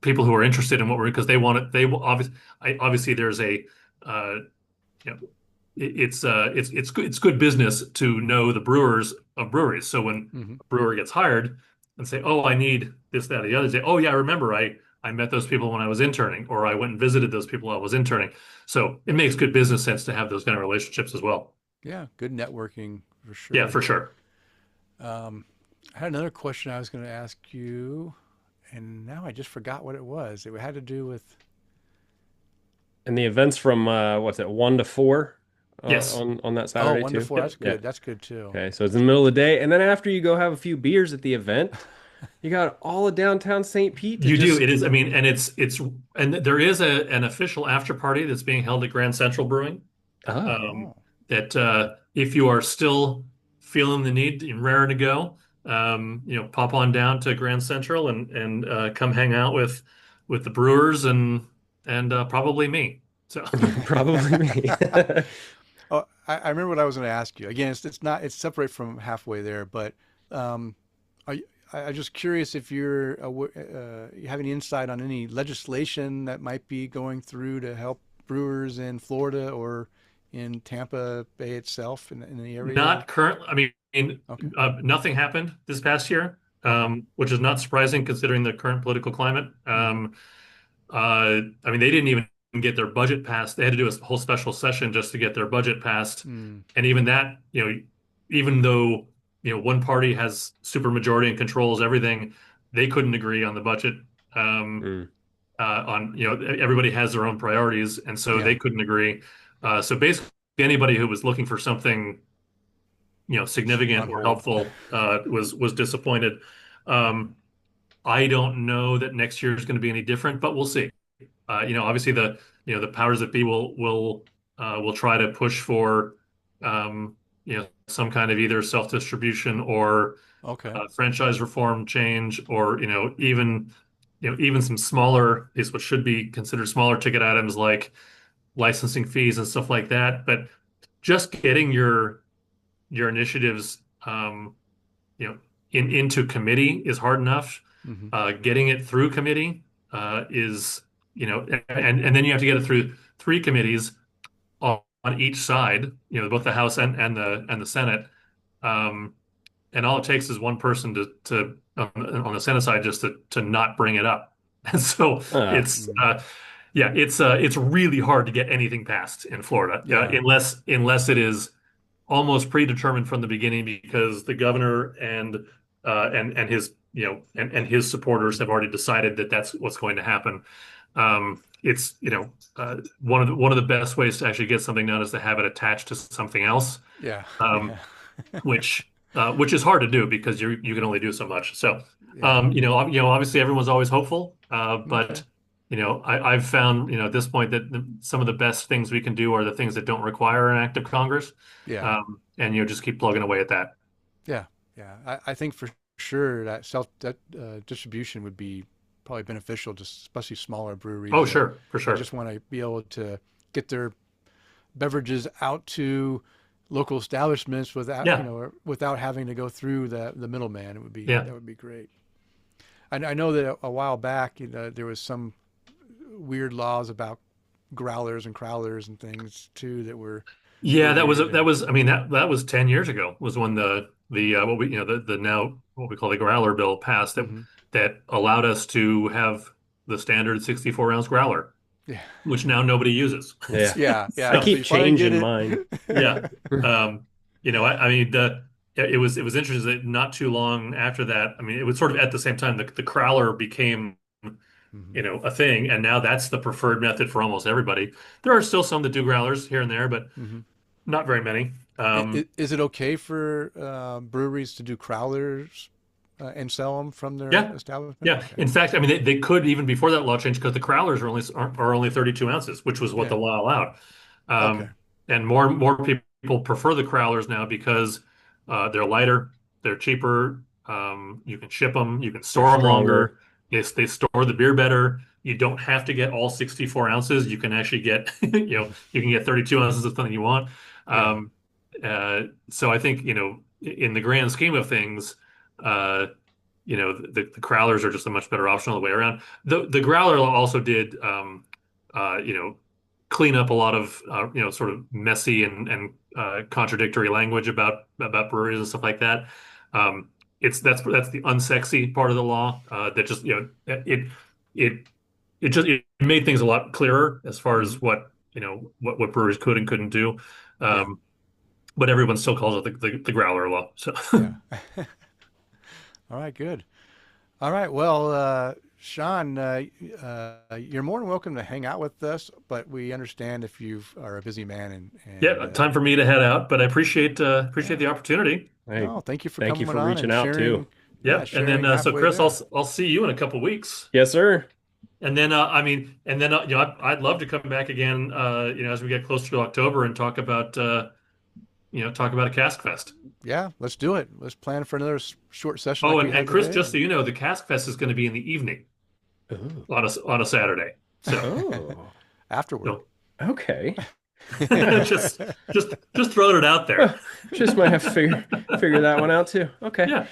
people who are interested in what we're because they want it. They will obviously there's a you know it's good business to know the brewers of breweries. So when Mhm. a brewer gets hired and say, oh, I need this, that, or the other, say, oh yeah, I remember I met those people when I was interning, or I went and visited those people while I was interning. So it makes good business sense to have those kind of relationships as well. Yeah. Good networking for Yeah, sure. for sure. Um, I had another question I was going to ask you. and now I just forgot what it was. It had to do with. And the events from what's it, 1 to 4 Yes. on that Oh, Saturday one to too? four. Yep. That's Yeah. good. That's good too. Okay, so it's in the middle of the day, and then after you go have a few beers at the event, you got all of downtown St. Pete to You do. just It is. I mean, and and there is an official after party that's being held at Grand Central Brewing. oh, Um, Oh, that if you are still feeling the need and raring to go, pop on down to Grand Central and come hang out with the brewers and probably me. So probably me. oh, I remember what I was going to ask you. Again, it's not it's separate from halfway there, but um, I'm just curious if you have any insight on any legislation that might be going through to help brewers in Florida or in Tampa Bay itself in the area. not current. I mean, Okay. nothing happened this past year, Okay. which is not surprising considering the current political climate. Hmm. I mean, they didn't even get their budget passed. They had to do a whole special session just to get their budget passed. Mm. And even that, even though, one party has super majority and controls everything, they couldn't agree on the budget. Um, Mm, everybody has their own priorities, and so Yeah. they couldn't agree. So basically, anybody who was looking for something, It's significant on or hold. helpful, was disappointed. Um, I don't know that next year is going to be any different, but we'll see. Obviously the powers that be will try to push for some kind of either self-distribution or Okay. franchise reform change, or even some smaller, at least what should be considered smaller ticket items like licensing fees and stuff like that. But just getting your initiatives you know into committee is hard enough. Hmm. Getting it through committee is and then you have to get it through three committees on each side, both the House and the Senate. Um, and all it takes is one person to on the Senate side just to not bring it up. And so ah, it's Mm. it's really hard to get anything passed in Florida, Yeah. unless it is almost predetermined from the beginning because the governor and his and his supporters have already decided that that's what's going to happen. It's one of the best ways to actually get something done is to have it attached to something else, Yeah. um, Yeah. which is hard to do because you can only do so much. So Yeah. obviously everyone's always hopeful, but Okay. I've found at this point that some of the best things we can do are the things that don't require an act of Congress, Yeah. and just keep plugging away at that. Yeah. Yeah. I think for sure that distribution would be probably beneficial to especially smaller breweries Oh, sure, for that sure. just want to be able to get their beverages out to local establishments without Yeah, without having to go through the middleman. yeah, That would be great. I know that a while back, there was some weird laws about growlers and crowlers and things too that were yeah. That was weird that and was. I mean, that was 10 years ago. Was when the what we the now what we call the growler bill passed hmm that allowed us to have the standard 64-ounce growler, yeah. which now nobody uses. yeah. Yeah, I yeah. So So you keep finally get changing it. mine. yeah, um, I mean it was interesting that not too long after that. I mean, it was sort of at the same time the crowler became Hmm. a thing, and now that's the preferred method for almost everybody. There are still some that do growlers here and there, but Hmm. not very many. Is it okay for breweries to do crowlers and sell them from their Yeah, establishment? yeah. Okay. In fact, I mean, they could even before that law change because the crowlers are only 32 ounces, which was what the Yeah. law allowed. Okay. And more people prefer the crowlers now because they're lighter, they're cheaper. You can ship them, you can They're store them stronger. longer. Yes, they store the beer better. You don't have to get all 64 ounces. You can actually get, you can get 32 ounces of something you want. Yeah. Um, so I think, in the grand scheme of things, uh, the growlers are just a much better option all the way around. The growler also did clean up a lot of sort of messy and contradictory language about breweries and stuff like that. That's the unsexy part of the law that just it it made things a lot clearer as far Hmm. as what breweries could and couldn't do. Yeah. Um, but everyone still calls it the growler law. So Yeah. All right. Good. All right. Well, Sean, you're more than welcome to hang out with us, but we understand if you are a busy man and Yeah, time for me to head out, but I appreciate yeah. the opportunity. Hey, No, thank you for thank you coming for on reaching and out too. sharing. Yeah, Yep. And then sharing so halfway Kris, there. I'll see you in a couple weeks. Yes, sir. And then I'd love to come back again as we get closer to October and talk about a cask fest. Yeah, let's do it. Let's plan for another short session Oh, like we and had Kris, today. just so you know, the cask fest is going to be in the evening Ooh. on a Saturday. So, Oh, you Afterward. okay. know, just just throwing it out there. Just might have to figure that one out too. Okay. Yeah.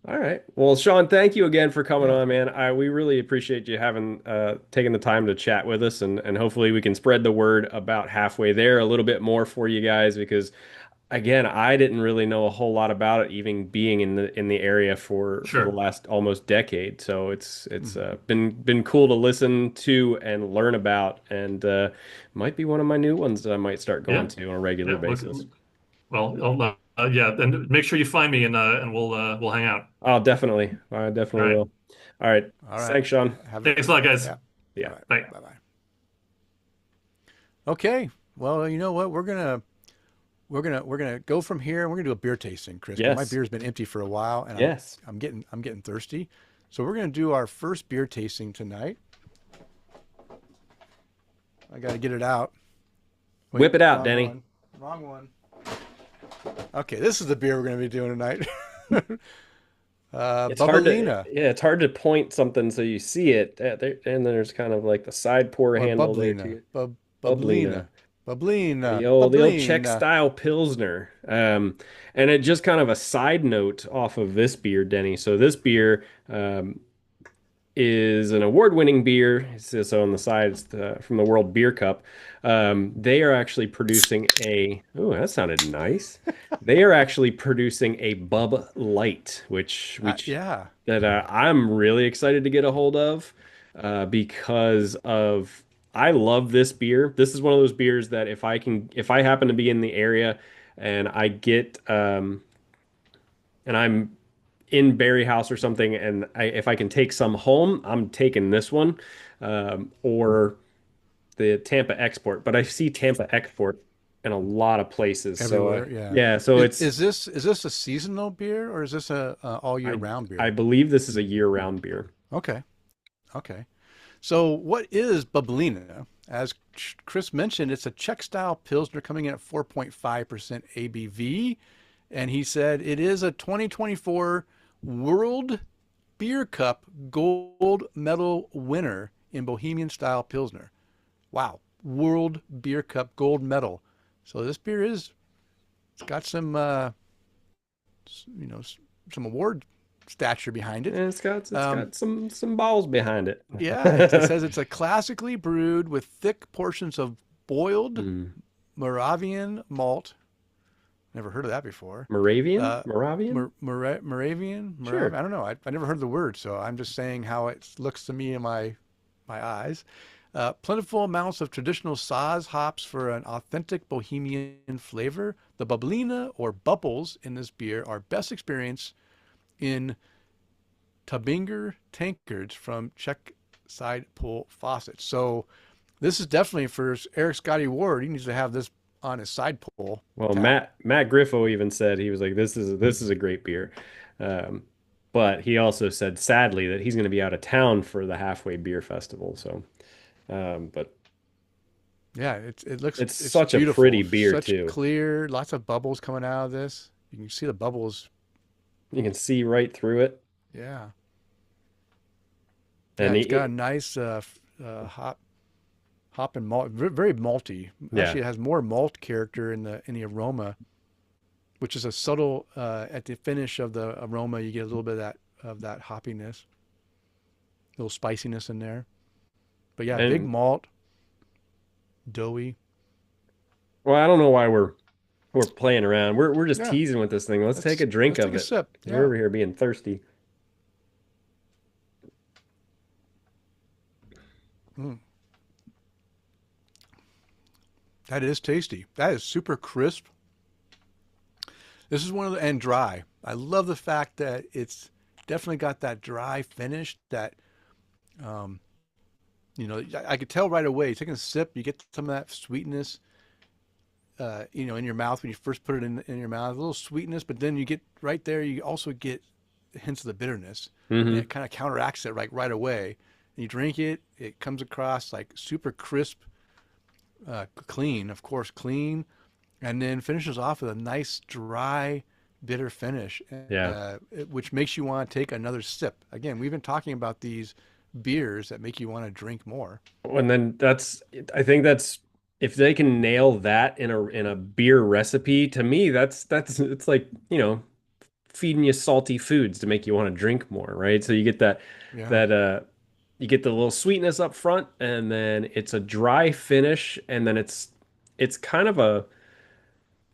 All right. Well, Sean, thank you again for coming Yeah. on, man. We really appreciate you having taking the time to chat with us, and hopefully we can spread the word about halfway there a little bit more for you guys because again, I didn't really know a whole lot about it, even being in the area for the Sure. last almost decade. So it's Mhm. been cool to listen to and learn about, and might be one of my new ones that I might start going Yeah. to on a regular Yeah. basis. Well, yeah. And make sure you find me and we'll hang out. Oh, definitely, I All definitely right. will. All right, All right. thanks, Sean. Have it. Thanks a lot, guys. Yeah. All Yeah. right. Bye. Bye bye. Okay. Well, you know what? We're gonna go from here and we're gonna do a beer tasting, Chris, because my Yes. beer's been empty for a while and Yes. I'm getting thirsty. So we're gonna do our first beer tasting tonight. I gotta get it out. Whip Wait, it out, wrong Denny. one. Wrong one. Okay, this is the beer we're gonna be doing tonight. It's hard to Bubbleina yeah, it's hard to point something so you see it. And then there's kind of like the side pour or handle there Bublina. too. Bublina. Bublina. Bublina. The old Czech Bublina. style Pilsner. And it just kind of a side note off of this beer, Denny. So this beer is an award-winning beer. It says on the side, it's from the World Beer Cup. They are actually producing oh, that sounded nice. They are actually producing a Bub Light, which Yeah. that I'm really excited to get a hold of because of I love this beer. This is one of those beers that if I happen to be in the area and I get and I'm in Barriehaus or something, and if I can take some home, I'm taking this one or the Tampa Export. But I see Tampa Export in a lot of places, so Everywhere. Yeah. yeah. So it's Is this a seasonal beer or is this a all year I round I beer? believe this is a year-round beer. Okay. Okay. So, what is Bublina? As Chris mentioned, it's a Czech style Pilsner coming in at 4.5% ABV. And he said it is a 2024 World Beer Cup gold medal winner in Bohemian style Pilsner. Wow. World Beer Cup gold medal. So, this beer it's got some, you know, some award stature behind it. And it's Um, got some balls behind it. Yeah, it says it's a classically brewed with thick portions of boiled Mm. Moravian malt. Never heard of that before. Moravian? Uh, Moravian? Moravian? Sure. I don't know. I never heard the word, so I'm just saying how it looks to me in my eyes. Plentiful amounts of traditional Saaz hops for an authentic Bohemian flavor. The bublina or bubbles in this beer are best experienced in Tabinger tankards from Czech side pull faucets. So this is definitely for Eric Scotty Ward. He needs to have this on his side pull Well, tap. Matt Griffo even said he was like, this is a great beer. Um, but he also said sadly that he's going to be out of town for the Halfway Beer Festival. So, but Yeah, it's it's such a pretty beautiful. beer Such too. clear, lots of bubbles coming out of this. You can see the bubbles. You can see right through it. Yeah. Yeah, And it's got a nice hop and malt, very malty. yeah, Actually, it has more malt character in the aroma, which is a subtle at the finish of the aroma. You get a little bit of that hoppiness, a little spiciness in there. But yeah, big and malt, doughy. well, I don't know why we're playing around. We're just Yeah, teasing with this thing. Let's take a drink let's take of a it. sip. We're Yeah, over here being thirsty. mm, that is tasty. That is super crisp. This is one of the and dry. I love the fact that definitely got that dry finish that, I could tell right away. Taking a sip, you get some of that sweetness, in your mouth when you first put it in your mouth, a little sweetness, but then you get right there, you also get hints of the bitterness, and Hmm. it kind of counteracts it right away. And you drink it, it comes across like super crisp, clean, of course, clean, and then finishes off with a nice dry, bitter finish, Yeah. which makes you want to take another sip. Again, we've been talking about these beers that make you want to drink more. And then I think that's if they can nail that in a beer recipe, to me, that's it's like, feeding you salty foods to make you want to drink more, right? So you get Yeah, that you get the little sweetness up front, and then it's a dry finish, and then it's kind of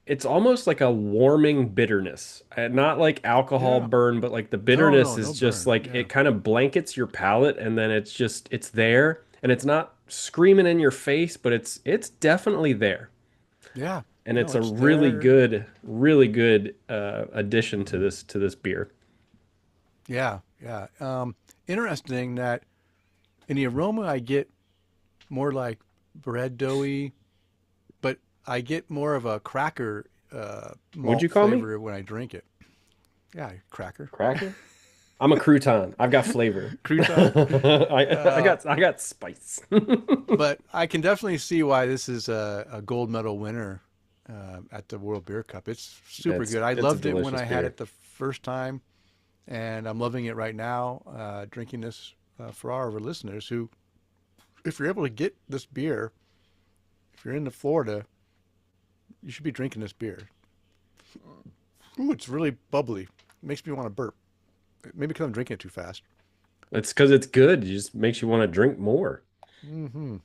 it's almost like a warming bitterness. Not like alcohol yeah. burn, but like the No, bitterness no, is no just burn. like Yeah, it kind of blankets your palate, and then it's there, and it's not screaming in your face, but it's definitely there. yeah. And No, it's a it's there. really good addition to this beer. Yeah, yeah. Interesting that in the aroma I get more like bread doughy, but I get more of a cracker Would you malt call me flavor when I drink it. Yeah, cracker. cracker? I'm a crouton. I've got flavor. Crouton. Uh, I got spice. but I can definitely see why this is a gold medal winner at the World Beer Cup. It's super good. I It's a loved it when delicious I had beer. it the first time, and I'm loving it right now. Drinking this for all of our listeners who, if you're able to get this beer, if you're in Florida, you should be drinking this beer. Ooh, it's really bubbly. It makes me want to burp. Maybe because I'm drinking it too fast. It's because it's good. It just makes you want to drink more. Hmm.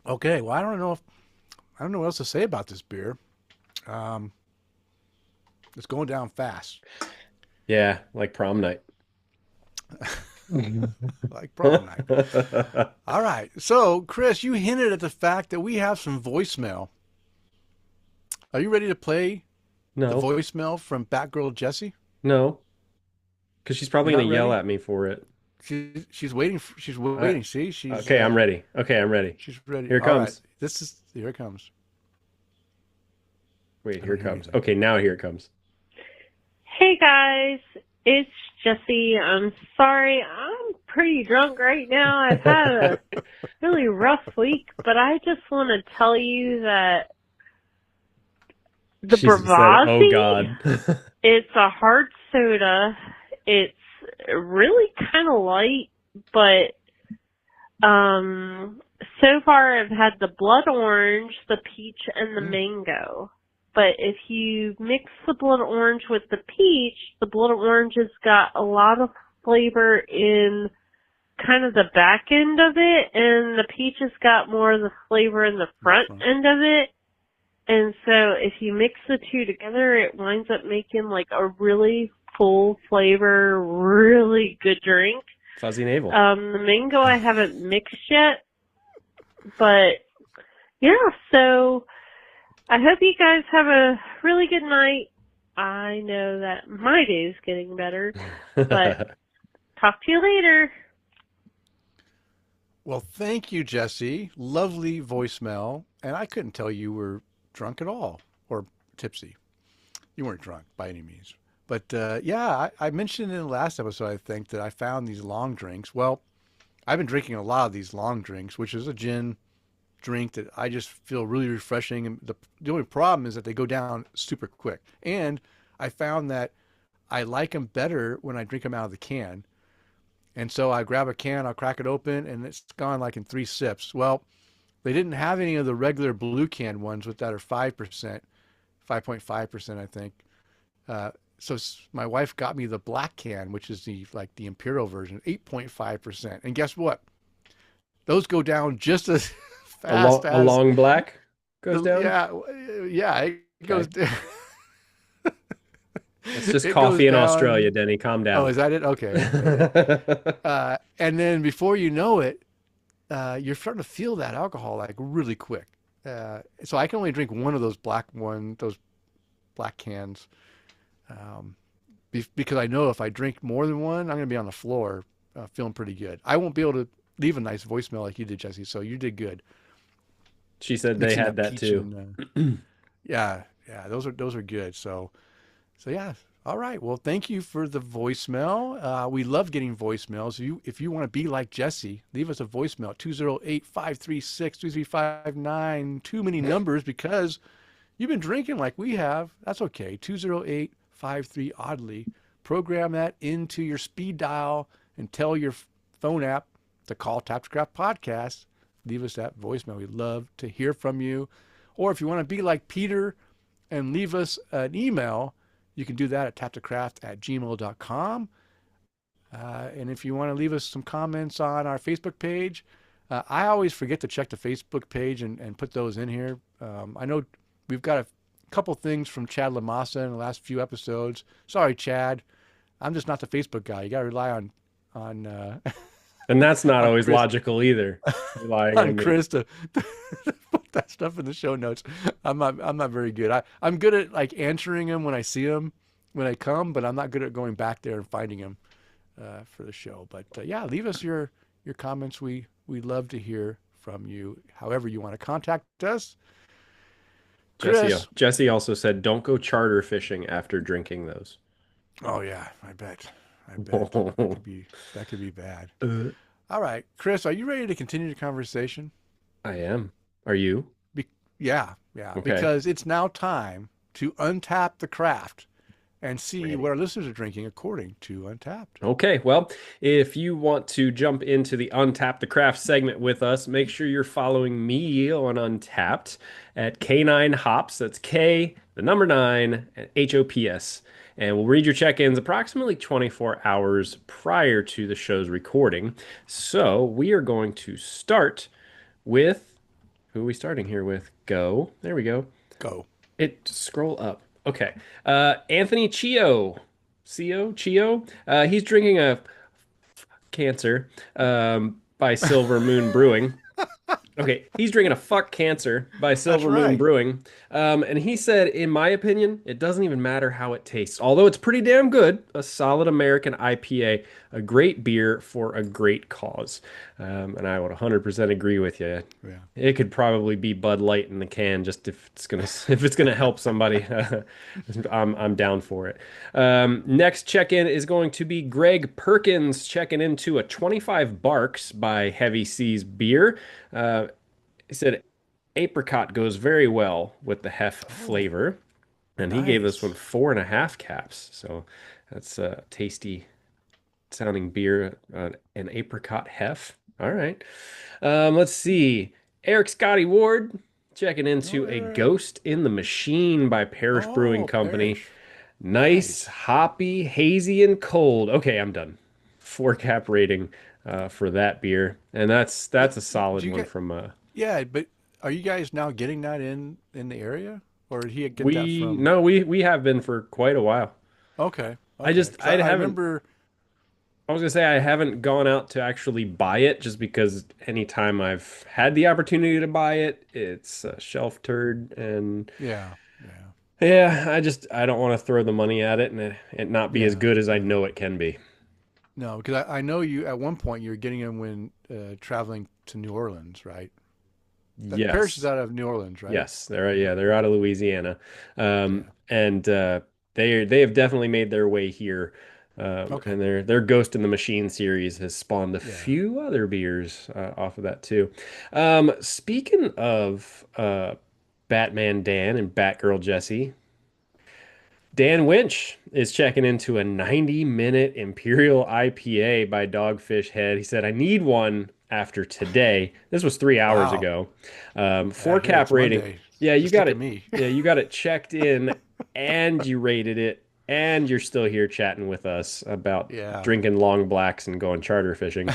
Okay, well, I don't know what else to say about this beer. Um, it's going down fast, Yeah, like prom night. like prom night. All right, so Kris, you hinted at the fact that we have some voicemail. Are you ready to play the No, voicemail from Batgirl Jessie? no, because she's probably You're gonna not yell ready? at me for it. She's waiting. She's Uh, waiting. See, okay, I'm ready. Okay, I'm ready. she's ready. Here it All right, comes. here it comes. Wait, I here don't it hear comes. anything. Okay, now here it comes. Hey guys, it's Jessie. I'm sorry, I'm pretty drunk right now. I've had a really rough week, but I just want to tell you that the She said, "Oh Bravasi, God." it's a hard soda. It's really kind of light, but so far I've had the blood orange, the peach, and the Mm, mango. But if you mix the blood orange with the peach, the blood orange has got a lot of flavor in kind of the back end of it, and the peach has got more of the flavor in the in the front front. end of it. And so if you mix the two together, it winds up making like a really full flavor, really good drink. Fuzzy navel. The mango I haven't mixed yet, but yeah, so I hope you guys have a really good night. I know that my day is getting better, but talk to you later. Well, thank you, Jesse. Lovely voicemail, and I couldn't tell you were drunk at all or tipsy. You weren't drunk by any means. But yeah, I mentioned in the last episode, I think, that I found these long drinks. Well, I've been drinking a lot of these long drinks, which is a gin drink that I just feel really refreshing. And the only problem is that they go down super quick. And I found that I like them better when I drink them out of the can. And so I grab a can, I'll crack it open, and it's gone like in 3 sips. Well, they didn't have any of the regular blue can ones with that are 5%, 5.5%, I think. So my wife got me the black can, which is the imperial version, 8.5%. And guess what? Those go down just as fast A as long black goes down. yeah, it goes Okay. down. It's just It goes coffee in down. Australia, Denny. Calm Oh, down. is that it? Okay. And then before you know it, you're starting to feel that alcohol like really quick. So I can only drink one of those black one, those black cans. Because I know if I drink more than one, I'm going to be on the floor feeling pretty good. I won't be able to leave a nice voicemail like you did, Jesse. So you did good. She said they Mixing had that peach too. yeah, those are good. So yeah. All right. Well, thank you for the voicemail. We love getting voicemails. If you want to be like Jesse, leave us a voicemail 208-536-2359. Too many numbers because you've been drinking like we have. That's okay. 208-53 oddly. Program that into your speed dial and tell your phone app to call Tap to Craft Podcast. Leave us that voicemail. We'd love to hear from you. Or if you want to be like Peter and leave us an email, you can do that at taptocraft@gmail.com. And if you want to leave us some comments on our Facebook page, I always forget to check the Facebook page and put those in here. I know we've got a couple things from Chad Lamassa in the last few episodes. Sorry, Chad. I'm just not the Facebook guy. You got to rely on And that's not on always Kris. logical either. Relying on on me. Kris to put that stuff in the show notes. I'm not very good. I'm good at like answering them when I see them when I come, but I'm not good at going back there and finding them for the show. But yeah, leave us your comments. We love to hear from you. However you want to contact us. Kris. Jesse also said, "Don't go charter fishing after drinking those." Oh yeah, I bet that could be bad. All right, Kris, are you ready to continue the conversation? I am. Are you? Yeah. Okay. Because it's now time to untap the craft and see what our listeners are drinking according to Untapped. Okay, well, if you want to jump into the Untap the Craft segment with us, make sure you're following me on Untapped at K9 Hops. That's K, the number 9, HOPS. And we'll read your check-ins approximately 24 hours prior to the show's recording. So we are going to start with, who are we starting here with? Go. There we go. Go. Scroll up. Okay. Anthony Chio. Chio? He's drinking a Cancer by Silver Moon Brewing. Okay, he's drinking a Fuck Cancer by Silver Moon Brewing. And he said, in my opinion, it doesn't even matter how it tastes. Although it's pretty damn good, a solid American IPA, a great beer for a great cause. And I would 100% agree with you. Yeah. It could probably be Bud Light in the can, just if it's gonna help somebody. I'm down for it. Next check-in is going to be Greg Perkins checking into a 25 Barks by Heavy Seas beer. He said apricot goes very well with the hef flavor, and he gave this one 4.5 caps. So that's a tasty sounding beer, an apricot hef. All right. Let's see. Eric Scotty Ward checking into a Ghost in the Machine by Parish Brewing Company. Parish. Nice, hoppy, hazy, and cold. Okay, I'm done. 4 cap rating for that beer, and that's a solid one from. Yeah, but are you guys now getting that in the area, or did he get that from? No, we have been for quite a while. Okay. I remember. I was gonna say I haven't gone out to actually buy it just because anytime I've had the opportunity to buy it, it's a shelf turd, and Yeah. I don't want to throw the money at it and it not be as good as I know it can be. No, because I know you at one point you were getting them when traveling to New Orleans, right? Yes. Parish is out of New Orleans, right? Yes, they're out of Louisiana, and they have definitely made their way here. And their Ghost in the Machine series has spawned a few other beers off of that too. Speaking of Batman Dan and Batgirl Jessie, Dan Winch is checking into a 90-minute Imperial IPA by Dogfish Head. He said, "I need one after today." This was 3 hours ago. 4 cap rating. Monday. Yeah, you Just got look it. at me. Yeah, you got it checked in, and you rated it, and you're still here chatting with us about drinking long blacks and going charter fishing.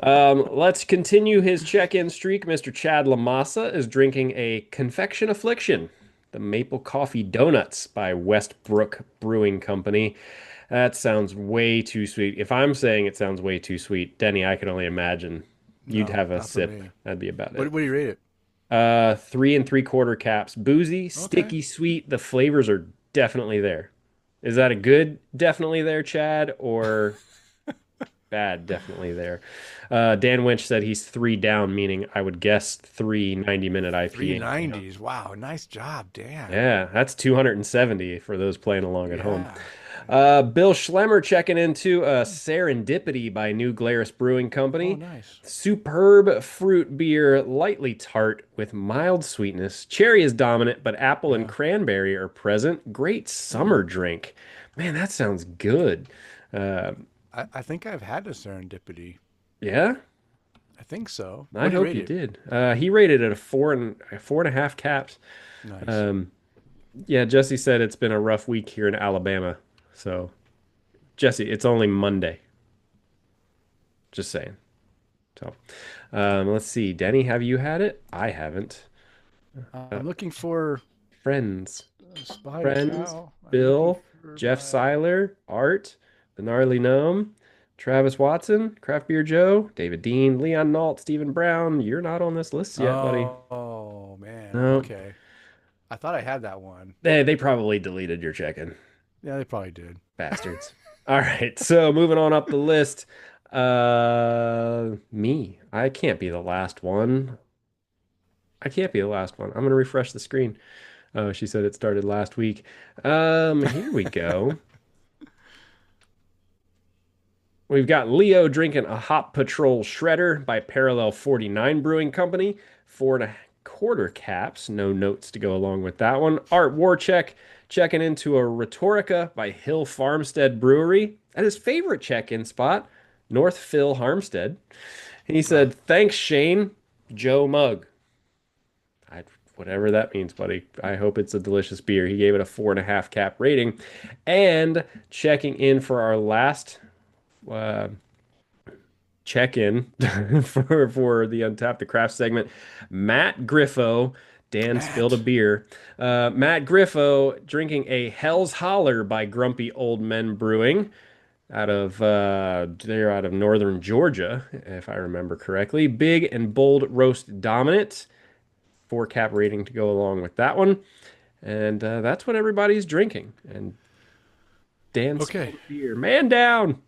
Let's continue his check-in streak. Mr. Chad Lamassa is drinking a Confection Affliction, the Maple Coffee Donuts by Westbrook Brewing Company. That sounds way too sweet. If I'm saying it sounds way too sweet, Denny, I can only imagine you'd have a sip. That'd be about it. What do you rate it? 3 3/4 caps. Boozy, Okay. sticky, sweet. The flavors are definitely there. Is that a good definitely there, Chad, or bad definitely there? Dan Winch said he's 3 down, meaning I would guess 3 90-minute IPA. 390s. Wow, nice job, Dan. Yeah, that's 270 for those playing along at home. Yeah. Yeah. Bill Schlemmer checking into Serendipity by New Glarus Brewing Oh, Company. nice. Superb fruit beer, lightly tart with mild sweetness. Cherry is dominant, but apple and Yeah. cranberry are present. Great Oh, summer drink. Man, that sounds good. Uh, I think I've had a serendipity. yeah, I think so. I What do you hope rate you it? did. He rated it a 4.5 caps. Nice. Um, yeah, Jesse said it's been a rough week here in Alabama. So, Jesse, it's only Monday. Just saying. So, let's see. Denny, have you had it? I haven't. Uh, I'm looking for friends. Spider Friends. Cow. I'm looking Bill. for Jeff my. Seiler. Art. The Gnarly Gnome. Travis Watson. Craft Beer Joe. David Dean. Leon Nault. Stephen Brown. You're not on this list yet, buddy. Oh, man. No. Okay. I thought I had that one. They probably deleted your check-in. Yeah, they probably did. Bastards. All right. So moving on up the list. Me. I can't be the last one. I can't be the last one. I'm gonna refresh the screen. Oh, she said it started last week. Here we go. We've got Leo drinking a Hop Patrol Shredder by Parallel 49 Brewing Company. 4 1/4 caps. No notes to go along with that one. Art Warcheck checking into a Rhetorica by Hill Farmstead Brewery at his favorite check-in spot, North Phil Harmstead. He Ah, said, "Thanks, Shane. Joe Mug." I, whatever that means, buddy. I hope it's a delicious beer. He gave it a 4.5 cap rating. And checking in for our last uh, check-in for the Untapped the Craft segment, Matt Griffo. Dan spilled a Matt. beer. Matt Griffo drinking a Hell's Holler by Grumpy Old Men Brewing they're out of northern Georgia, if I remember correctly. Big and bold roast dominant. 4 cap rating to go along with that one. And that's what everybody's drinking. And Dan Okay. spilled beer. Man down.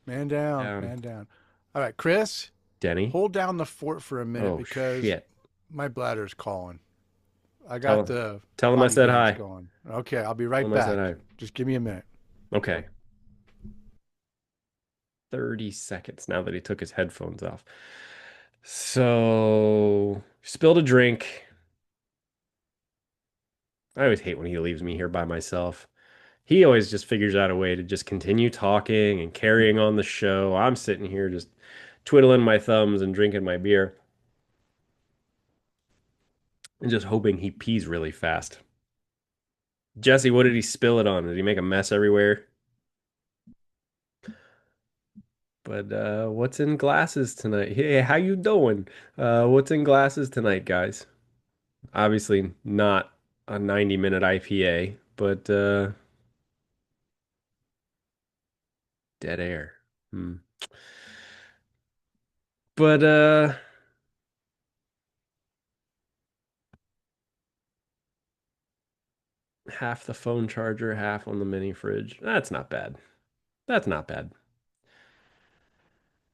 Man down. Down. Man down. All right, Chris, Denny. hold down the fort for a minute Oh because shit. my bladder's calling. I Tell got him. the Tell him I potty said veins hi. going. Okay, I'll be Tell right him I said back. hi. Just give me a minute. Okay. 30 seconds now that he took his headphones off. So spilled a drink. I always hate when he leaves me here by myself. He always just figures out a way to just continue talking and carrying on the show. I'm sitting here just twiddling my thumbs and drinking my beer and just hoping he pees really fast. Jesse, what did he spill it on? Did he make a mess everywhere? But what's in glasses tonight? Hey, how you doing? What's in glasses tonight, guys? Obviously not a 90-minute IPA, but dead air. Hmm. But half the phone charger, half on the mini fridge. That's not bad. That's not bad.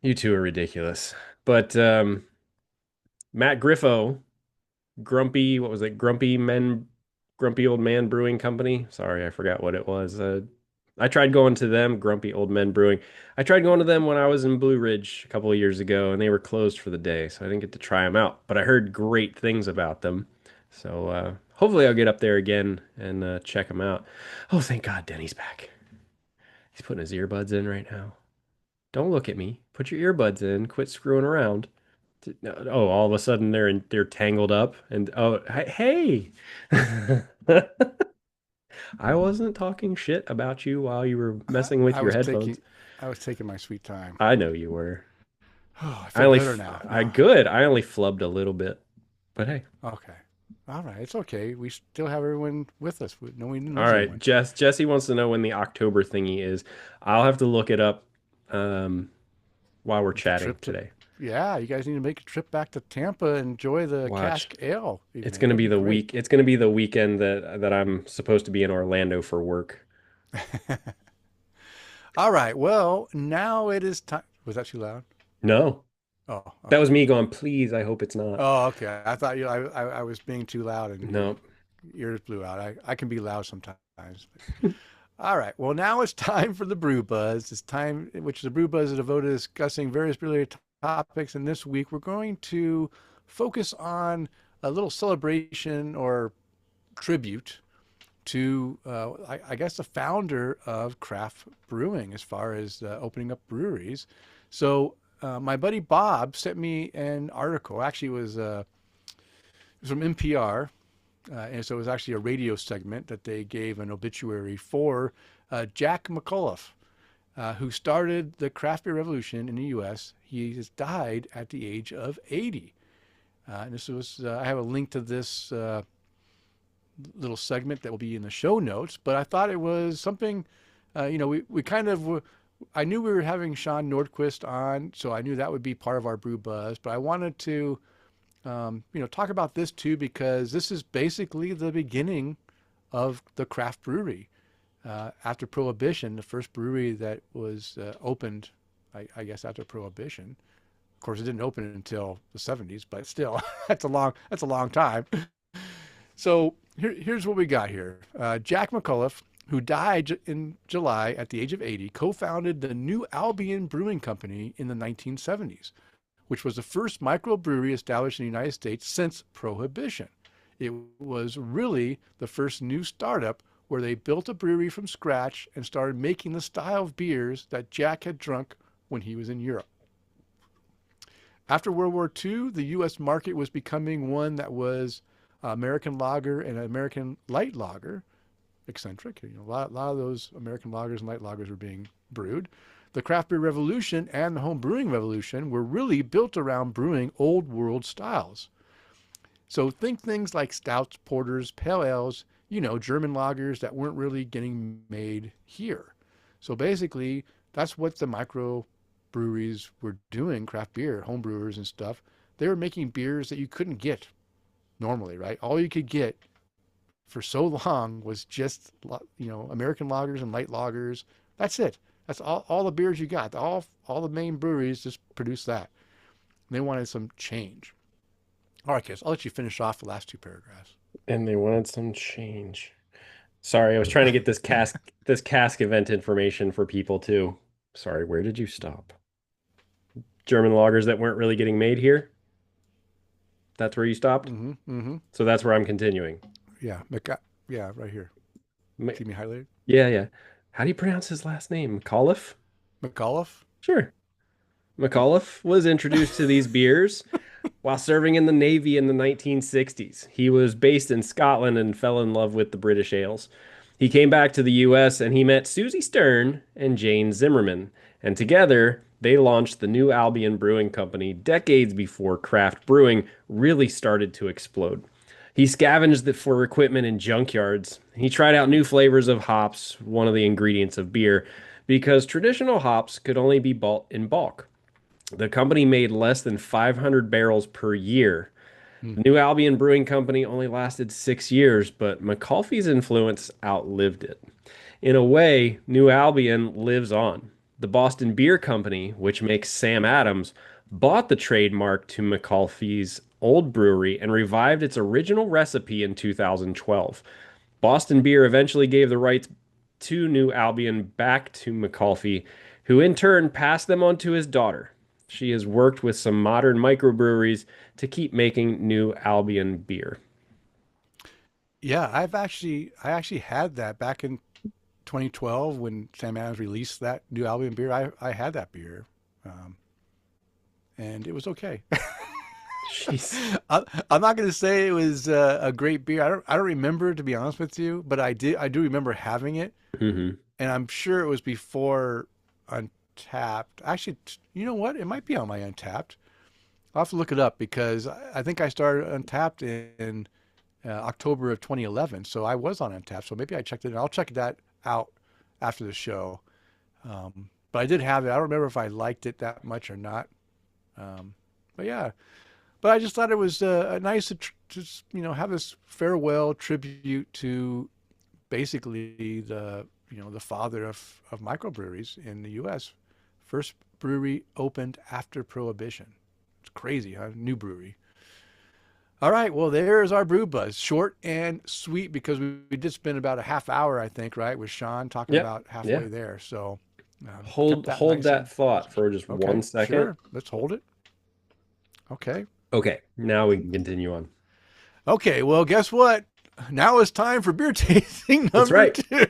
You two are ridiculous. But Matt Griffo, Grumpy, what was it? Grumpy Old Man Brewing Company. Sorry, I forgot what it was. I tried going to them, Grumpy Old Men Brewing. I tried going to them when I was in Blue Ridge a couple of years ago, and they were closed for the day, so I didn't get to try them out. But I heard great things about them. So hopefully I'll get up there again and check them out. Oh, thank God Denny's back. He's putting his earbuds in right now. Don't look at me. Put your earbuds in. Quit screwing around. Oh, all of a sudden they're tangled up and oh hey. I wasn't talking shit about you while you were I, messing with I your was headphones. taking I was taking my sweet time. I know you were. Oh, I I feel only better now. I good. I only flubbed a little bit. But hey. Okay. All right. It's okay. We still have everyone with us. No, we didn't All lose right, anyone. Jesse wants to know when the October thingy is. I'll have to look it up while we're With the chatting trip to today. Yeah, you guys need to make a trip back to Tampa and enjoy the Watch. cask ale. It's evening. gonna That'd be the great. week. It's gonna be the weekend that I'm supposed to be in Orlando for work. All right. Well, now it is time. Was that too loud? No, Oh, that was okay. me going, please. I hope it's not. Oh, okay. I thought I was being too loud and your No. ears blew out. I can be loud sometimes. All right. Well, now it's time for the Brew Buzz. It's time, which the Brew Buzz is devoted to discussing various related topics. And this week, we're going to focus on a little celebration or tribute to, I guess, the founder of craft brewing as far as opening up breweries. So, my buddy Bob sent me an article. Actually, it was from NPR. And so it was actually a radio segment that they gave an obituary for Jack McAuliffe, who started the craft beer revolution in the U.S. He has died at the age of 80. And this was, I have a link to this little segment that will be in the show notes, but I thought it was something, we kind of, I knew we were having Sean Nordquist on, so I knew that would be part of our Brew Buzz, but I wanted to talk about this too, because this is basically the beginning of the craft brewery. After Prohibition, the first brewery that was opened, I guess, after Prohibition. Of course, it didn't open until the 70s, but still, that's a long time. So here's what we got here. Jack McAuliffe, who died in July at the age of 80, co-founded the New Albion Brewing Company in the 1970s. Which was the first microbrewery established in the United States since Prohibition. It was really the first new startup where they built a brewery from scratch and started making the style of beers that Jack had drunk when he was in Europe. After World War II, the U.S. market was becoming one that was American lager and American light lager, eccentric. A lot of those American lagers and light lagers were being brewed. The craft beer revolution and the home brewing revolution were really built around brewing old world styles. So think things like stouts, porters, pale ales, German lagers that weren't really getting made here. So basically, that's what the micro breweries were doing, craft beer, home brewers and stuff. They were making beers that you couldn't get normally, right? All you could get for so long was just, American lagers and light lagers. That's it. That's all the beers you got. All the main breweries just produce that. They wanted some change. All right, Kris, I'll let you finish off the last two paragraphs. And they wanted some change. Sorry, I was trying to get this cask event information for people too. Sorry, where did you stop? German lagers that weren't really getting made here? That's where you stopped? Mm-hmm. Mm-hmm. So that's where I'm continuing. Yeah, yeah, right here. See me highlighted? Yeah. How do you pronounce his last name? McAuliffe? McAuliffe? Sure. McAuliffe was introduced to these beers while serving in the Navy in the 1960s. He was based in Scotland and fell in love with the British ales. He came back to the U.S. and he met Susie Stern and Jane Zimmerman, and together they launched the New Albion Brewing Company decades before craft brewing really started to explode. He scavenged for equipment in junkyards. He tried out new flavors of hops, one of the ingredients of beer, because traditional hops could only be bought in bulk. The company made less than 500 barrels per year. The New Albion Brewing Company only lasted 6 years, but McAuliffe's influence outlived it. In a way, New Albion lives on. The Boston Beer Company, which makes Sam Adams, bought the trademark to McAuliffe's old brewery and revived its original recipe in 2012. Boston Beer eventually gave the rights to New Albion back to McAuliffe, who in turn passed them on to his daughter. She has worked with some modern microbreweries to keep making New Albion beer. Yeah, I actually had that back in 2012 when Sam Adams released that New Albion beer. I had that beer, and it was okay. Jeez. I'm not going to say it was a great beer. I don't remember, to be honest with you, but I do remember having it, Mm-hmm. and I'm sure it was before Untapped. Actually, you know what? It might be on my Untapped. I'll have to look it up because I think I started Untapped in October of 2011, so I was on Untapped. So maybe I checked it in. I'll check that out after the show. But I did have it. I don't remember if I liked it that much or not. But yeah, but I just thought it was nice to just have this farewell tribute to basically the father of microbreweries in the U.S. First brewery opened after Prohibition. It's crazy, huh? New brewery. All right, well, there's our brew buzz. Short and sweet because we did spend about a half hour, I think, right, with Sean talking Yep. about halfway there. So Hold kept hold nice that and- thought for just Okay, 1 second. Sure, let's hold it. Okay. Okay, now we can continue on. Okay, well, guess what? Now it's time for beer tasting That's number right. 2.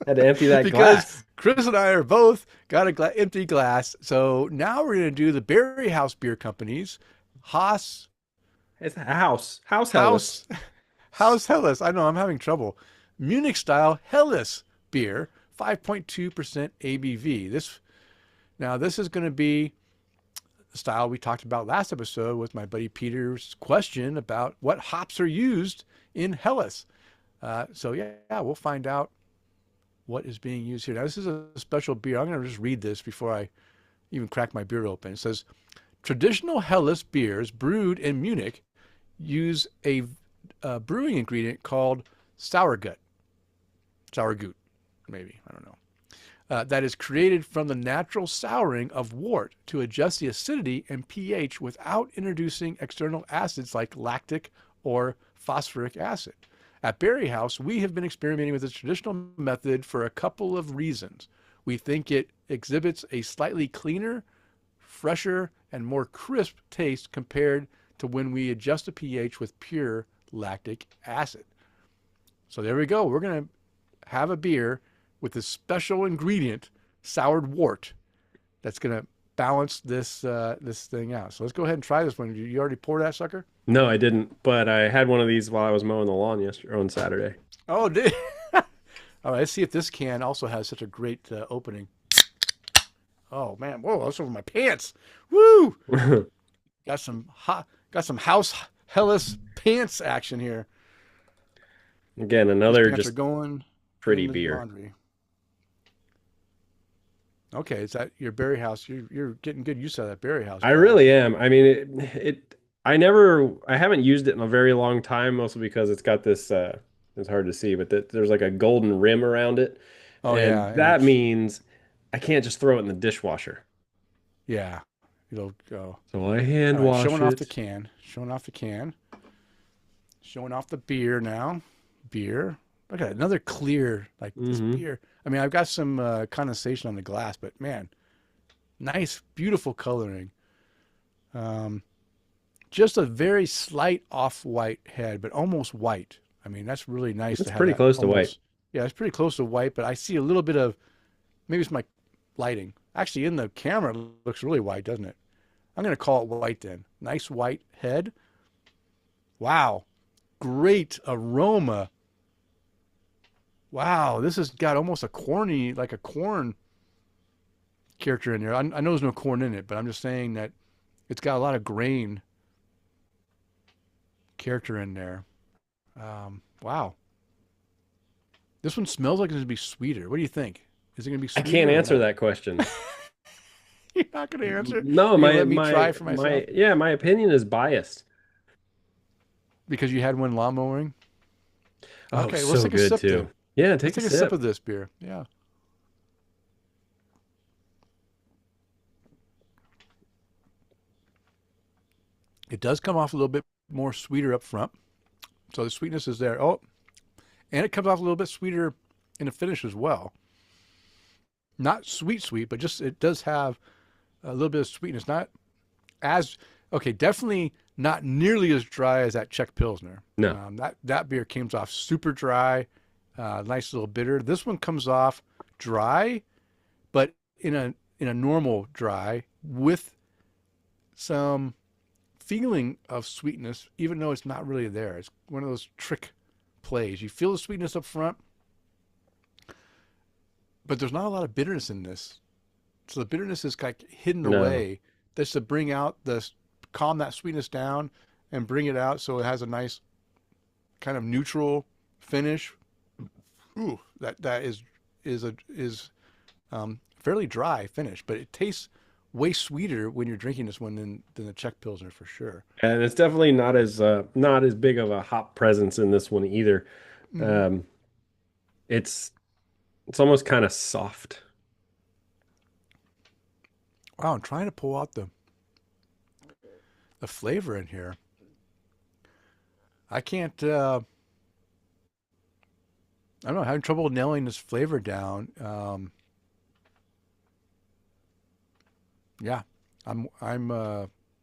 Had to empty that Because glass. Kris and I are both got a empty glass. So now we're going to do the Barriehaus Beer Company's Haus It's a house. Helles. Haus Helles. I know I'm having trouble. Munich style Helles beer, 5.2% ABV. This is going to be the style we talked about last episode with my buddy Peter's question about what hops are used in Helles. So we'll find out what is being used here. Now, this is a special beer. I'm going to just read this before I even crack my beer open. It says, traditional Helles beers brewed in Munich use a brewing ingredient called Sauergut, maybe, I don't know, that is created from the natural souring of wort to adjust the acidity and pH without introducing external acids like lactic or phosphoric acid. At Barriehaus, we have been experimenting with this traditional method for a couple of reasons. We think it exhibits a slightly cleaner, fresher, and more crisp taste compared to when we adjust the pH with pure lactic acid. So there we go. We're going to have a beer with this special ingredient, soured wort, that's going to balance this thing out. So let's go ahead and try this one. You already poured that sucker? No, I didn't, but I had one of these while I was mowing the lawn on Saturday. Oh, did all right, let's see if this can also has such a great opening. Oh man, whoa, that's over my pants. Woo! Got some Haus Helles pants action here. Again, another Pants are just going pretty in the beer. laundry. Okay, is that your Barriehaus? You're getting good use out of that Barriehaus. I really am. I mean, I haven't used it in a very long time, mostly because it's got this, it's hard to see, but there's like a golden rim around it. Oh, and yeah, that it's- means I can't just throw it in the dishwasher. Yeah, it'll go. So I hand All right, wash showing it. off the can. Showing off the beer now. Beer. Look at another clear, like this beer. I mean, I've got some condensation on the glass, but man, nice, beautiful coloring. Just a very slight off-white head, but almost white. I mean, that's really nice. It's to have pretty that close to white. almost- Yeah, it's pretty close to white, but I see a little bit of, maybe it's my lighting. Actually, in the camera, it looks really white, doesn't it? I'm going to call it white then. Nice white head. Wow. Great aroma. Wow, this has got almost a corny, like a corn character in there. I know there's no corn in it, but I'm just saying that it's got a lot of grain character in there. Wow. This one smells like it's going to be sweeter. What do you think? Is it going to be I sweeter? can't or answer not? that question. You're not going to answer? No, You're gonna my let me my try for myself? my opinion is biased. Because you had one lawnmowing? Oh, Okay, so let's take a good sip too. then. Yeah, Let's take take a a sip. sip of this beer. Yeah. It does come off a little bit more sweeter up front. So the sweetness is there. Oh, and it comes off a little bit sweeter in the finish as well. Not sweet, but just it does have a little bit of sweetness. Not as, okay, definitely not nearly as dry as that Czech Pilsner. No. That beer came off super dry, nice little bitter. This one comes off dry, but in a normal dry with some feeling of sweetness, even though it's not really there. It's one of those trick plays. You feel the sweetness up front, but there's not a lot of bitterness in this. So the bitterness is like hidden away. That's to bring out calm that sweetness down and bring it out so it has a nice kind of neutral finish. Ooh, that is fairly dry finish, but it tastes way sweeter when you're drinking this one than the Czech Pilsner for sure. And it's definitely not as big of a hop presence in this one either. Mm. Um, it's it's almost kind of soft. Wow, I'm trying to pull out the flavor in here. I can't. I don't know. Having trouble nailing this flavor down. Yeah, I'm.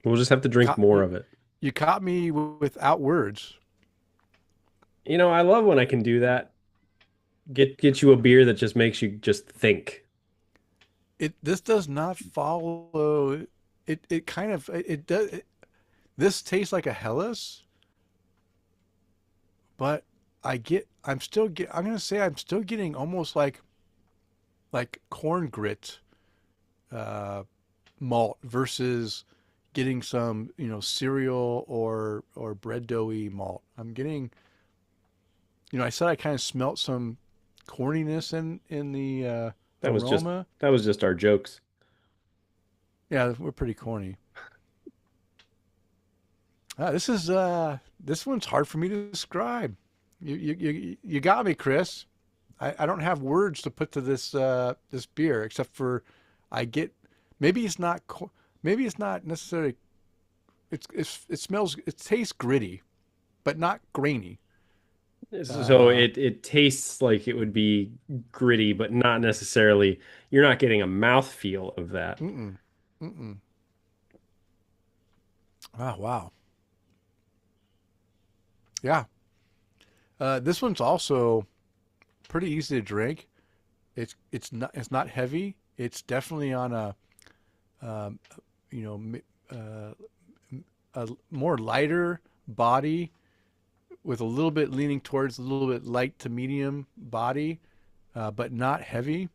We'll just have to drink Caught, more of it. you caught me without words. You know, I love when I can do that. Get you a beer that just makes you just think. This does not follow. It kind of it does. This tastes like a Helles, but I'm gonna say I'm still getting almost like corn grit uh, malt versus getting some cereal or bread doughy malt. I'm getting I said I kind of smelt some corniness in the That was just aroma. that was just our jokes. Yeah, we're pretty corny. This one's hard for me to describe. You got me, Kris. I don't have words to put to this beer except for I get maybe it's not maybe it's not necessarily it tastes gritty but not grainy. So Uh, it tastes like it would be gritty, but not necessarily. You're not getting a mouth feel of that. mm-mm, mm-mm. Oh wow, yeah. This one's also pretty easy to drink. It's not heavy. It's definitely on um, you know a more lighter body with a little bit leaning towards a little bit light to medium body, but not heavy.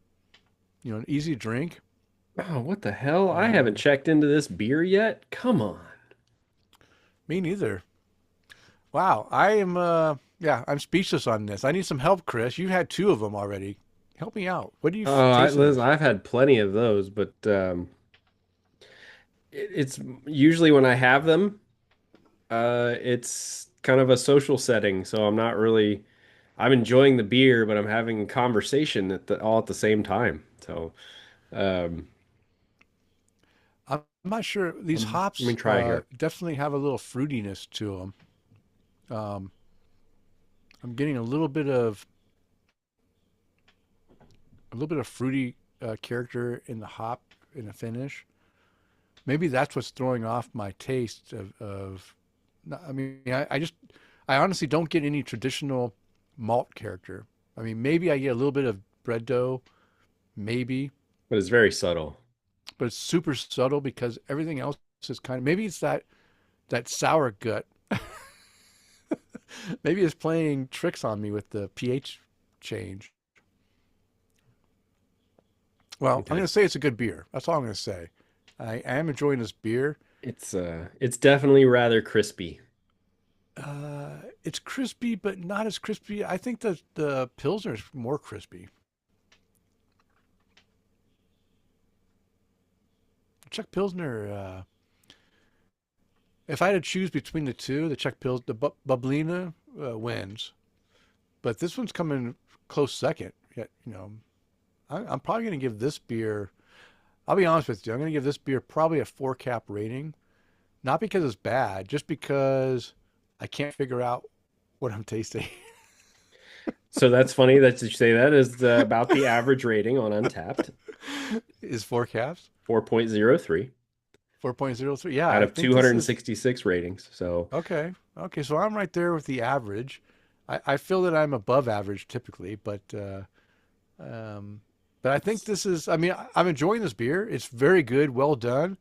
An easy drink. Oh, what the hell? I haven't Um, checked into this beer yet. Come on. Me neither. Wow, I am. Yeah, I'm speechless on this. I need some help, Kris. You had two of them already. Help me out. What do you taste in Liz, this? I've had plenty of those, but it's usually when I have them, it's kind of a social setting, so I'm not really. I'm enjoying the beer, but I'm having a conversation all at the same time. So, um, I'm not sure. These let me hops try here. definitely have a little fruitiness to them. I'm getting a little bit of fruity character in the hop in the finish. Maybe that's what's throwing off my taste of no, I mean, I honestly don't get any traditional malt character. I mean, maybe I get a little bit of bread dough, maybe, But it's very subtle. but it's super subtle because everything else is maybe it's that sour gut. Maybe it's playing tricks on me with the pH change. Well, I'm Okay. going to say it's a good beer. That's all I'm going to say. I am enjoying this beer. It's definitely rather crispy. It's crispy, but not as crispy. I think the Pilsner is more crispy. Czech Pilsner. If I had to choose between the two, the Czech Pils, the Bublina wins, but this one's coming close second. Yet, I'm probably going to give this beer. I'll be honest with you. I'm going to give this beer probably a four cap rating, not because it's bad, just because I can't figure out what I'm tasting. So that's funny that you say that is about the average rating on Untapped, Is four caps 4.03 4.03? Yeah, out I of think this is 266 ratings. So okay. Okay, so I'm right there with the average. I feel that I'm above average typically, um, but I think this is. I mean, I'm enjoying this beer. It's very good, well done.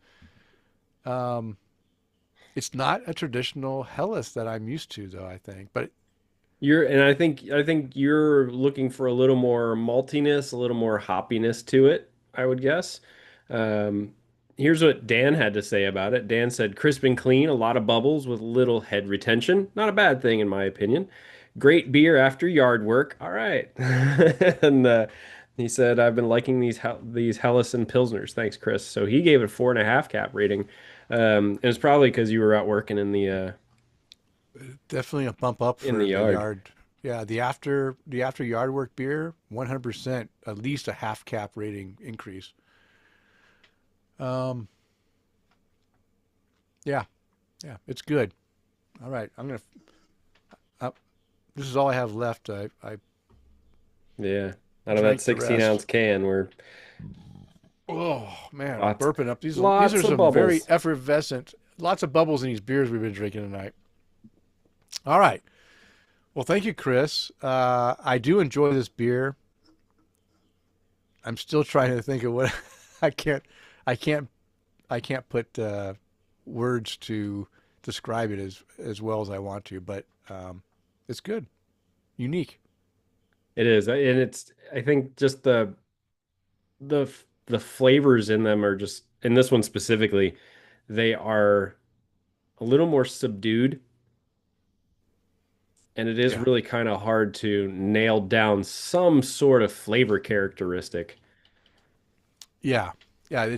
Um, it's not a traditional Helles that I'm used to, though. I think, but I think you're looking for a little more maltiness, a little more hoppiness to it, I would guess. Um, Here's what Dan had to say about it. Dan said, crisp and clean, a lot of bubbles with little head retention. Not a bad thing, in my opinion. Great beer after yard work. All right. And He said, "I've been liking these Helles and Pilsners. Thanks, Kris." So he gave it 4.5 cap rating. And it's probably because you were out working Definitely a bump up in the for the yard. yard. Yeah, the after yard work beer, 100%, at least a half cap rating increase. Um, yeah, yeah, it's good. All right, uh, this is all I have left. I Yeah. Out of that drank the 16 rest. ounce can, we're Oh man, I'm lots, burping up. These are lots of some very bubbles. effervescent, lots of bubbles in these beers we've been drinking tonight. All right. Well, thank you, Kris. I do enjoy this beer. I'm still trying to think of what I can't, I can't, I can't put words to describe it as well as I want to, but it's good, unique. It is. And I think just the flavors in them are just, in this one specifically, they are a little more subdued. And it is Yeah, really kind of hard to nail down some sort of flavor characteristic. yeah, yeah.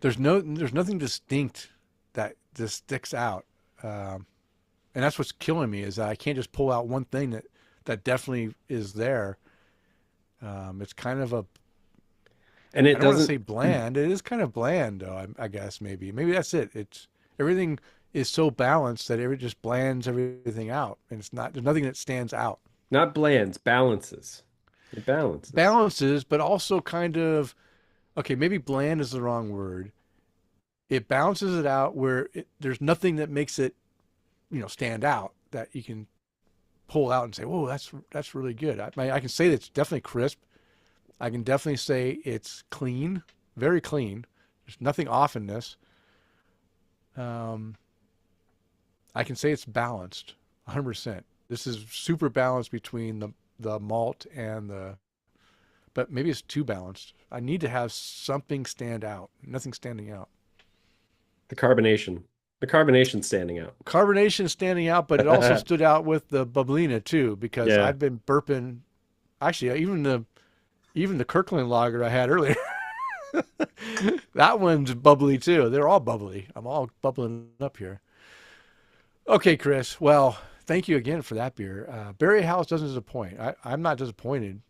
There's nothing distinct that just sticks out. Um, and that's what's killing me is that I can't just pull out one thing that definitely is there. It's kind of a And I it don't want to doesn't, say bland. It is kind of bland though. I guess maybe that's it. It's everything is so balanced that it just blands everything out, and it's not there's nothing that stands out. not blends, balances. It balances. Balances, but also kind of okay. Maybe bland is the wrong word. It balances it out where there's nothing that makes it stand out that you can pull out and say, "Whoa, that's really good." I can say that it's definitely crisp. I can definitely say it's clean, very clean. There's nothing off in this. Um, I can say it's balanced, 100%. This is super balanced between the malt and but maybe it's too balanced. I need to have something stand out. Nothing standing out. The carbonation. The carbonation standing out. Carbonation standing out, but it also stood out with the Bublina too, because Yeah. I've been burping. Actually, even the Kirkland lager I had earlier, that one's bubbly too. They're all bubbly. I'm all bubbling up here. Okay, Kris. Well, thank you again for that beer. Barriehaus doesn't disappoint. I'm not disappointed.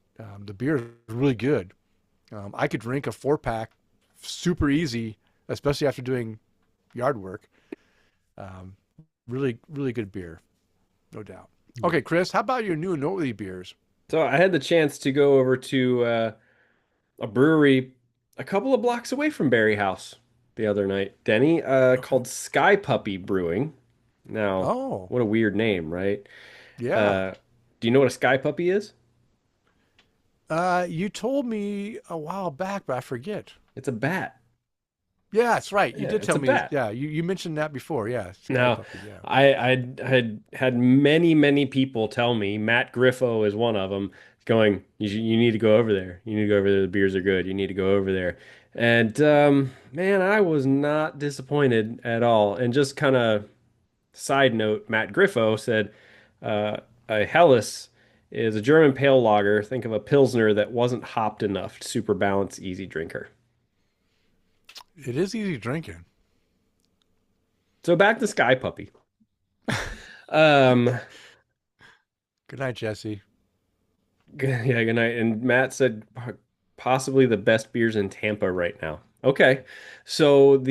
The beer is really good. I could drink a 4-pack super easy, especially after doing yard work. Um, really, really good beer, no doubt. Okay, Kris, how about your new Norley beers? So I had the chance to go over to a brewery a couple of blocks away from Barriehaus the other night, Denny, Okay. called Sky Puppy Brewing. Now, Oh, what a weird name, right? yeah. Uh, do you know what a Sky Puppy is? You told me a while back, but I forget. It's a bat. Yeah, that's right. You Yeah, did it's tell a me this. bat. Yeah, you mentioned that before. Yeah, Sky Now, Puppy. Yeah. I had many, many people tell me, Matt Griffo is one of them, going, you need to go over there. You need to go over there. The beers are good. You need to go over there. And man, I was not disappointed at all. And just kind of side note, Matt Griffo said a Helles is a German pale lager. Think of a Pilsner that wasn't hopped enough. Super balanced, easy drinker. It is easy drinking. So back to Sky Puppy. Um, Good night, Jesse. Yeah, good night. And Matt said possibly the best beers in Tampa right now. Okay. So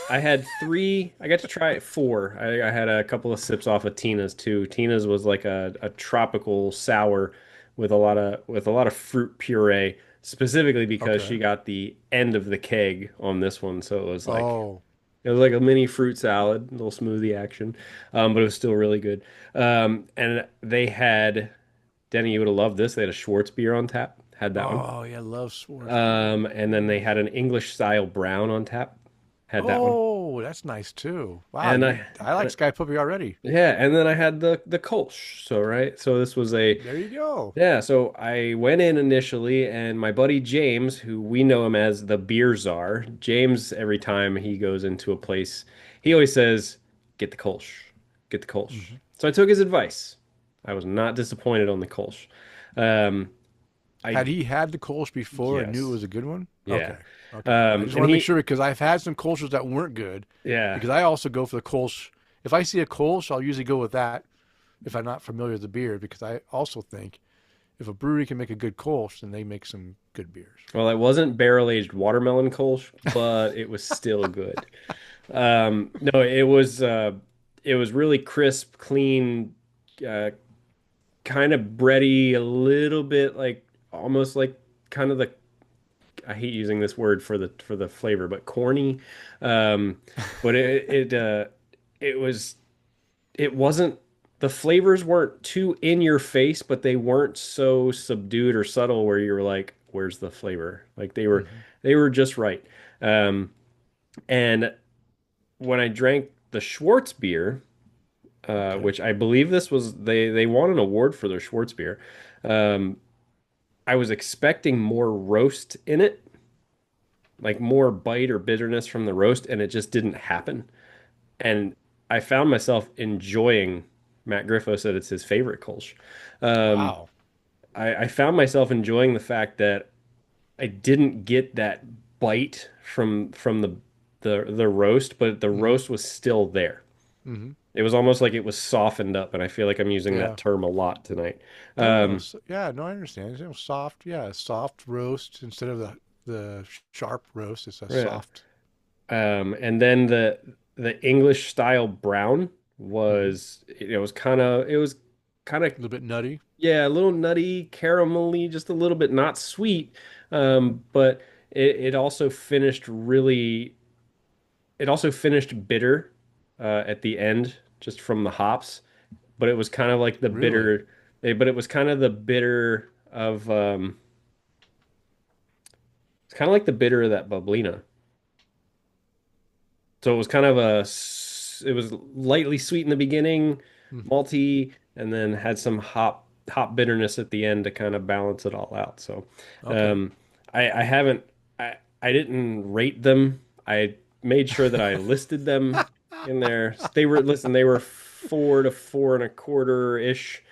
I had three, I got to try four. I had a couple of sips off of Tina's too. Tina's was like a tropical sour with a lot of fruit puree, specifically because Okay. she got the end of the keg on this one. So Oh, it was like a mini fruit salad, a little smoothie action. But it was still really good. And they had Denny, you would have loved this. They had a Schwartz beer on tap. Had that one. oh, yeah, love Swartz beer. And then they had an English style brown on tap. Had that one. Oh, that's nice too. Wow, And I like Sky Puppy already. yeah, and then I had the Kolsch. So right, so this was a There you go. yeah. So I went in initially, and my buddy James, who we know him as the beer czar, James, every time he goes into a place, he always says, "Get the Kolsch, get the Kolsch." Hmm. So I took his advice. I was not disappointed on the Kolsch. Um, Had he had the Kolsch before and knew it was a good one? Yeah. Okay. I just want to make sure, because I've had some Kolsch's that weren't good. Yeah. Because I also go for the Kolsch. If I see a Kolsch, I'll usually go with that if I'm not familiar with the beer, because I also think if a brewery can make a good Kolsch, then they make some good beers. Well, it wasn't barrel-aged watermelon Kolsch, but it was still good. No, it was really crisp, clean, kind of bready, a little bit like almost like kind of the, I hate using this word for the flavor, but corny. But it wasn't, the flavors weren't too in your face, but they weren't so subdued or subtle where you were like, where's the flavor? Like they were just right. And when I drank the Schwartz beer, which I believe this was, they won an award for their Schwartz beer. I was expecting more roast in it, like more bite or bitterness from the roast, and it just didn't happen. And I found myself enjoying, Matt Griffo said it's his favorite Kolsch. Wow. I found myself enjoying the fact that I didn't get that bite from the roast, but the roast was still there. Mm-hmm. It was almost like it was softened up, and I feel like I'm using that term a lot tonight. I understand. It was soft. Yeah, soft roast instead of the sharp roast. It's a soft. And then the English style brown was it was kind of a little bit nutty. Yeah, a little nutty, caramelly, just a little bit not sweet. But it also finished really. It also finished bitter at the end, just from the hops. But it was kind of like the bitter. But it was kind of the bitter of. It's kind of like the bitter of that Bublina. So it was kind of it was lightly sweet in the beginning, malty, and then had some hop bitterness at the end to kind of balance it all out. So, I didn't rate them. I made sure that I listed them in there. They were 4 to 4.25 ish.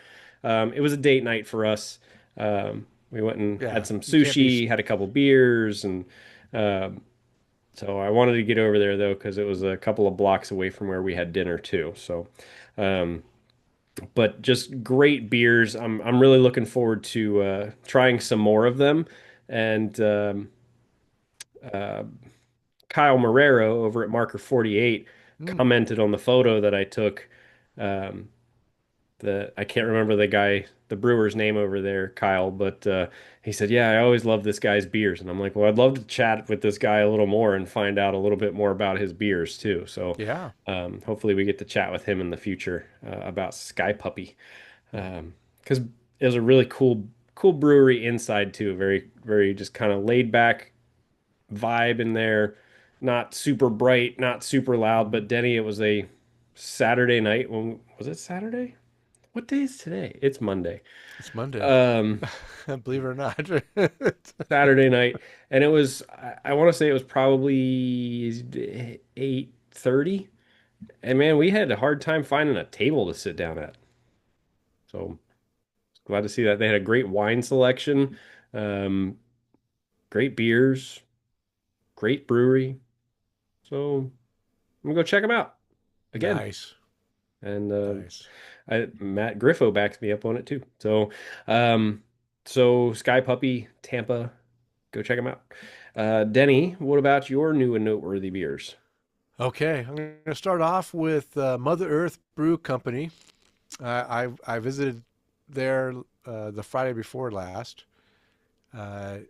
It was a date night for us. We went and had some sushi, had a couple beers, and so I wanted to get over there though, because it was a couple of blocks away from where we had dinner too. So, but just great beers. I'm really looking forward to trying some more of them. And Kyle Marrero over at Marker 48 commented on the photo that I took. I can't remember the brewer's name over there, Kyle, but he said, "Yeah, I always love this guy's beers." And I'm like, "Well, I'd love to chat with this guy a little more and find out a little bit more about his beers too." So yeah, hopefully we get to chat with him in the future about Sky Puppy, because it was a really cool brewery inside too. Very, very just kind of laid back vibe in there. Not super bright, not super loud, but Denny, it was a Saturday night. Was it Saturday? What day is today? It's Monday. It's Monday. Believe it or not. Saturday night. And it was, I want to say it was probably 8:30. And man, we had a hard time finding a table to sit down at. So glad to see that. They had a great wine selection, great beers, great brewery. So I'm going to go check them out again. Nice. And nice. Matt Griffo backs me up on it too. So, so Sky Puppy, Tampa, go check them out. Denny, what about your new and noteworthy beers? Okay, I'm going to start off with Mother Earth Brew Company. I visited there the Friday before last. I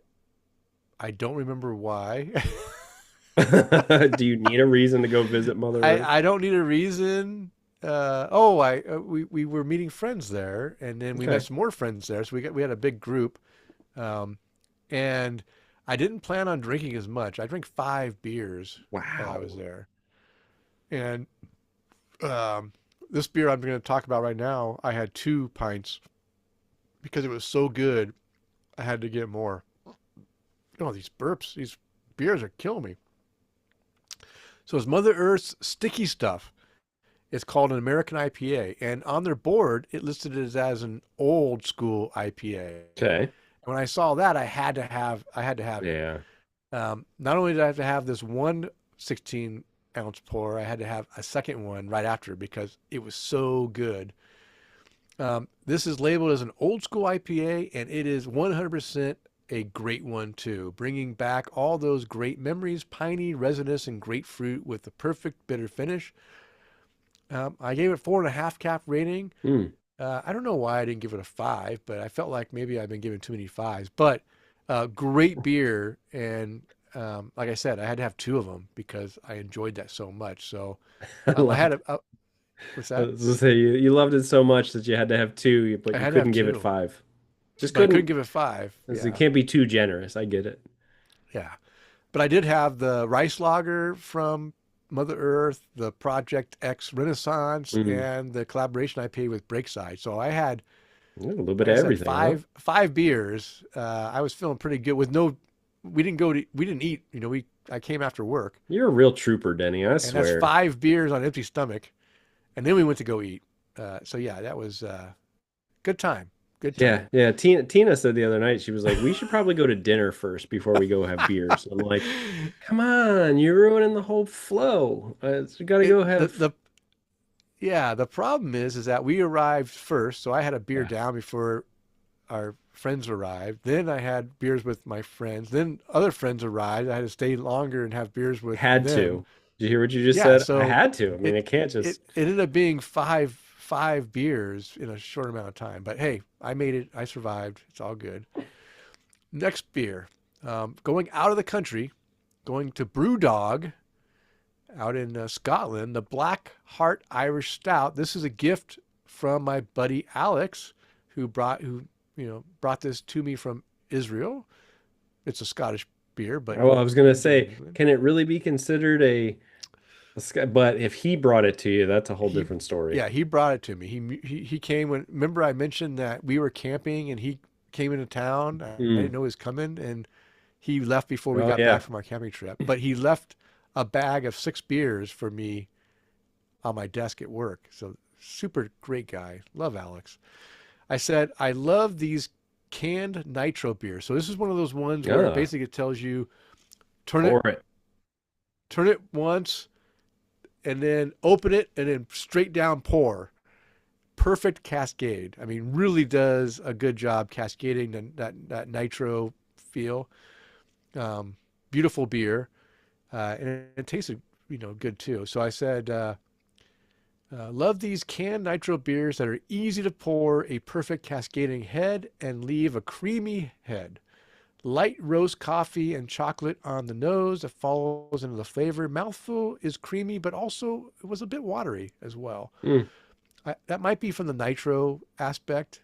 don't remember why. Do you need a reason to go visit Mother Earth? I don't need a reason. We were meeting friends there, and then we met some more friends there. So we had a big group, and I didn't plan on drinking as much. I drank 5 beers while I was there, and this beer I'm going to talk about right now, I had 2 pints because it was so good. I had to get more. Oh, these burps, these beers are killing me. So it's Mother Earth's Sticky Stuff. It's called an American IPA, and on their board, it listed it as an old school IPA. Okay. When I saw that, I had to have it. Yeah. Not only did I have to have this one 16-ounce pour, I had to have a second one right after because it was so good. This is labeled as an old school IPA, and it is 100% a great one too, bringing back all those great memories, piney, resinous, and grapefruit with the perfect bitter finish. I gave it 4.5 cap rating. I don't know why I didn't give it a 5, but I felt like maybe I've been giving too many 5s. But great beer, and like I said, I had to have 2 of them because I enjoyed that so much. So I had a what's I that? was gonna say you loved it so much that you had to have 2, but I you had to have couldn't give it 2, 5. Just but I couldn't couldn't. give it 5. It Yeah, can't be too generous. I get it. yeah. But I did have the rice lager from Mother Earth, the Project X Renaissance, Mm. and the collaboration IPA with Breakside. So I had, A little bit like of I said, everything, huh? five beers. I was feeling pretty good with no. We didn't eat. I came after work, You're a real trooper, Denny. I and that's swear. 5 beers on an empty stomach, and then we went to go eat. So yeah, that was good time. Good Yeah, time. yeah. Tina said the other night, she was like, we should probably go to dinner first before we go have beers. I'm like, come on, you're ruining the whole flow. We gotta It go the have. the Yeah, the problem is that we arrived first, so I had a beer Yeah, down before our friends arrived. Then I had beers with my friends. Then other friends arrived. I had to stay longer and have beers with had them. to. Did you hear what you just Yeah, said? I so had to. I mean, it I can't it just. ended up being five beers in a short amount of time. But hey, I made it. I survived. It's all good. Next beer, going out of the country, going to BrewDog out in Scotland, the Black Heart Irish Stout. This is a gift from my buddy Alex, who brought this to me from Israel. It's a Scottish beer, but Oh, I was gonna made in say, England. can it really be considered but if he brought it to you, that's a whole He, different story. yeah, he brought it to me. He came when. Remember, I mentioned that we were camping and he came into town. I didn't Mm. know he was coming, and he left before we Oh got back yeah. from our camping trip. But he left a bag of 6 beers for me on my desk at work. So super great guy. Love Alex. I said, I love these canned nitro beers. So this is one of those ones where Yeah. basically it tells you turn it Pour it. turn it once and then open it and then straight down pour. Perfect cascade. I mean, really does a good job cascading that nitro feel. Um, Beautiful beer, and it tasted good too. So I said, love these canned nitro beers that are easy to pour, a perfect cascading head, and leave a creamy head. Light roast coffee and chocolate on the nose that follows into the flavor. Mouthful is creamy, but also it was a bit watery as well. Mm. That might be from the nitro aspect.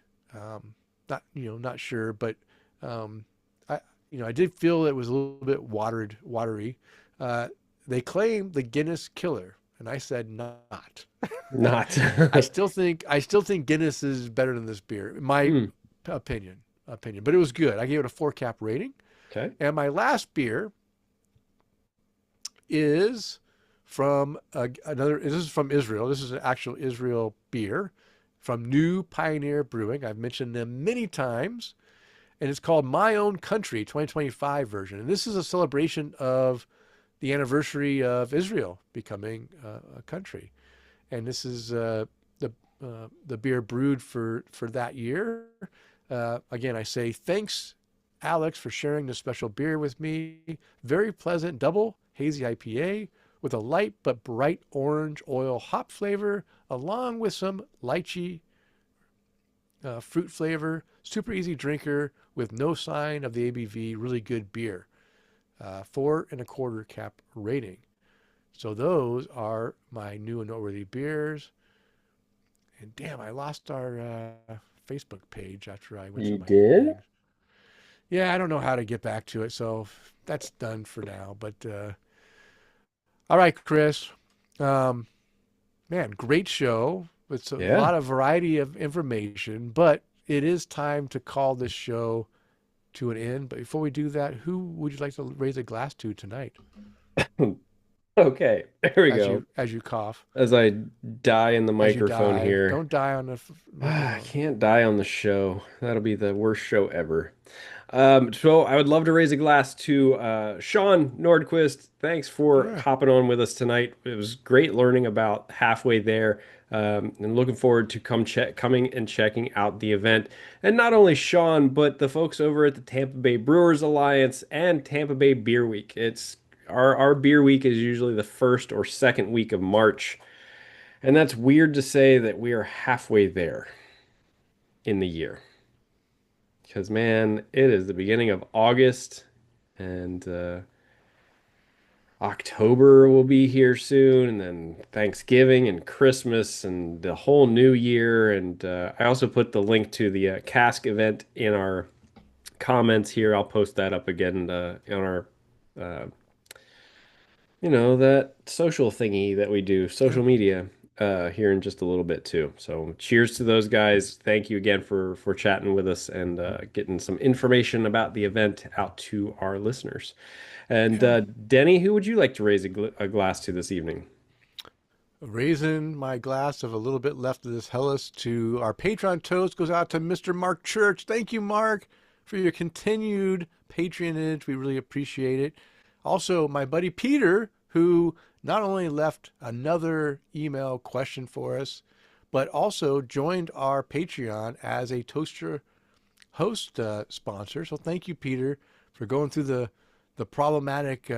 Not sure, but um, I did feel it was a little bit watery. Uh, they claim the Guinness killer, and I said not. Not. I still think Guinness is better than this beer, in my Mm. opinion. But it was good. I gave it a 4 cap rating. Okay. And my last beer is from another. This is from Israel. This is an actual Israel beer from New Pioneer Brewing. I've mentioned them many times, and it's called My Own Country 2025 version. And this is a celebration of the anniversary of Israel becoming a country. And this is the beer brewed for that year. Again, I say thanks, Alex, for sharing this special beer with me. Very pleasant double hazy IPA with a light but bright orange oil hop flavor, along with some lychee fruit flavor. Super easy drinker with no sign of the ABV. Really good beer. 4.25 cap rating. So those are my new and noteworthy beers. And damn, I lost our Facebook page after I went You through my did? things. Yeah, I don't know how to get back to it, so that's done for now. But all right, Kris. Um, Man, great show. It's a Yeah. lot of variety of information, but it is time to call this show to an end. But before we do that, who would you like to raise a glass to tonight? Okay, there we as go. you cough, As I die in the as you microphone die. here. Don't die on the I microphone. can't die on the show. That'll be the worst show ever. So I would love to raise a glass to Sean Nordquist. Thanks for Yeah. hopping on with us tonight. It was great learning about halfway there, and looking forward to coming and checking out the event. And not only Sean, but the folks over at the Tampa Bay Brewers Alliance and Tampa Bay Beer Week. It's our beer week is usually the first or second week of March, and that's weird to say that we are halfway there in the year. Because, man, it is the beginning of August, and October will be here soon, and then Thanksgiving and Christmas and the whole new year. And I also put the link to the cask event in our comments here. I'll post that up again on our, uh, that social thingy that we do, Yeah. social media, here in just a little bit too. So cheers to those guys. Thank you again for chatting with us and getting some information about the event out to our listeners. And Yeah. Denny, who would you like to raise a glass to this evening? Raising my glass of a little bit left of this Hellas to our Patreon toast goes out to Mr. Mark Church. Thank you, Mark, for your continued patronage. We really appreciate it. Also, my buddy Peter, who not only left another email question for us, but also joined our Patreon as a Toaster host sponsor. So thank you, Peter, for going through the problematic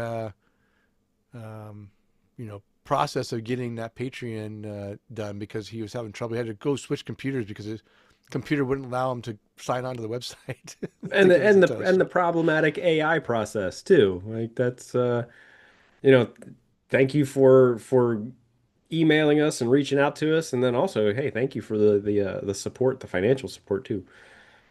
process of getting that Patreon done, because he was having trouble. He had to go switch computers because his computer wouldn't allow him to sign on to the website And to the get us and a the and the toaster. problematic AI process too. Like that's you know, thank you for emailing us and reaching out to us, and then also, hey, thank you for the support, the financial support too.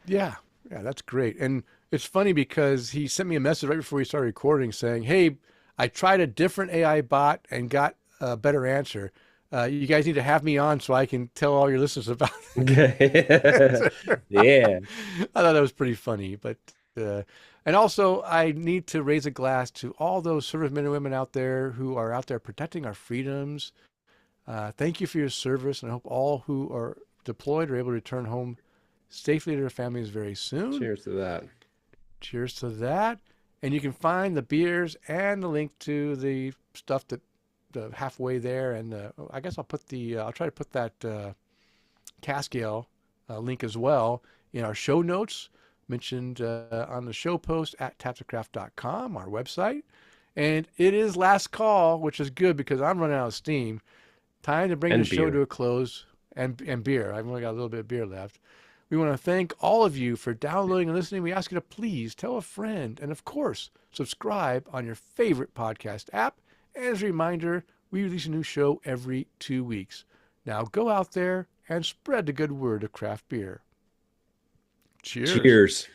Yeah, yeah, that's great. And it's funny because he sent me a message right before we started recording saying, "Hey, I tried a different AI bot and got a better answer. You guys need to have me on so I can tell all your listeners about Okay. it." Yeah. I thought that was pretty funny, but and also I need to raise a glass to all those servicemen and women out there who are out there protecting our freedoms. Thank you for your service, and I hope all who are deployed are able to return home safely to their families very soon. Cheers to that. Cheers to that. And you can find the beers and the link to the stuff that the halfway there. And I guess I'll try to put that cask ale link as well in our show notes mentioned on the show post at tapsofcraft.com, our website. And it is last call, which is good because I'm running out of steam. Time to bring the And show to beer. a close, and beer. I've only got a little bit of beer left. We want to thank all of you for downloading and listening. We ask you to please tell a friend, and of course, subscribe on your favorite podcast app. And as a reminder, we release a new show every 2 weeks. Now go out there and spread the good word of craft beer. Cheers. Cheers.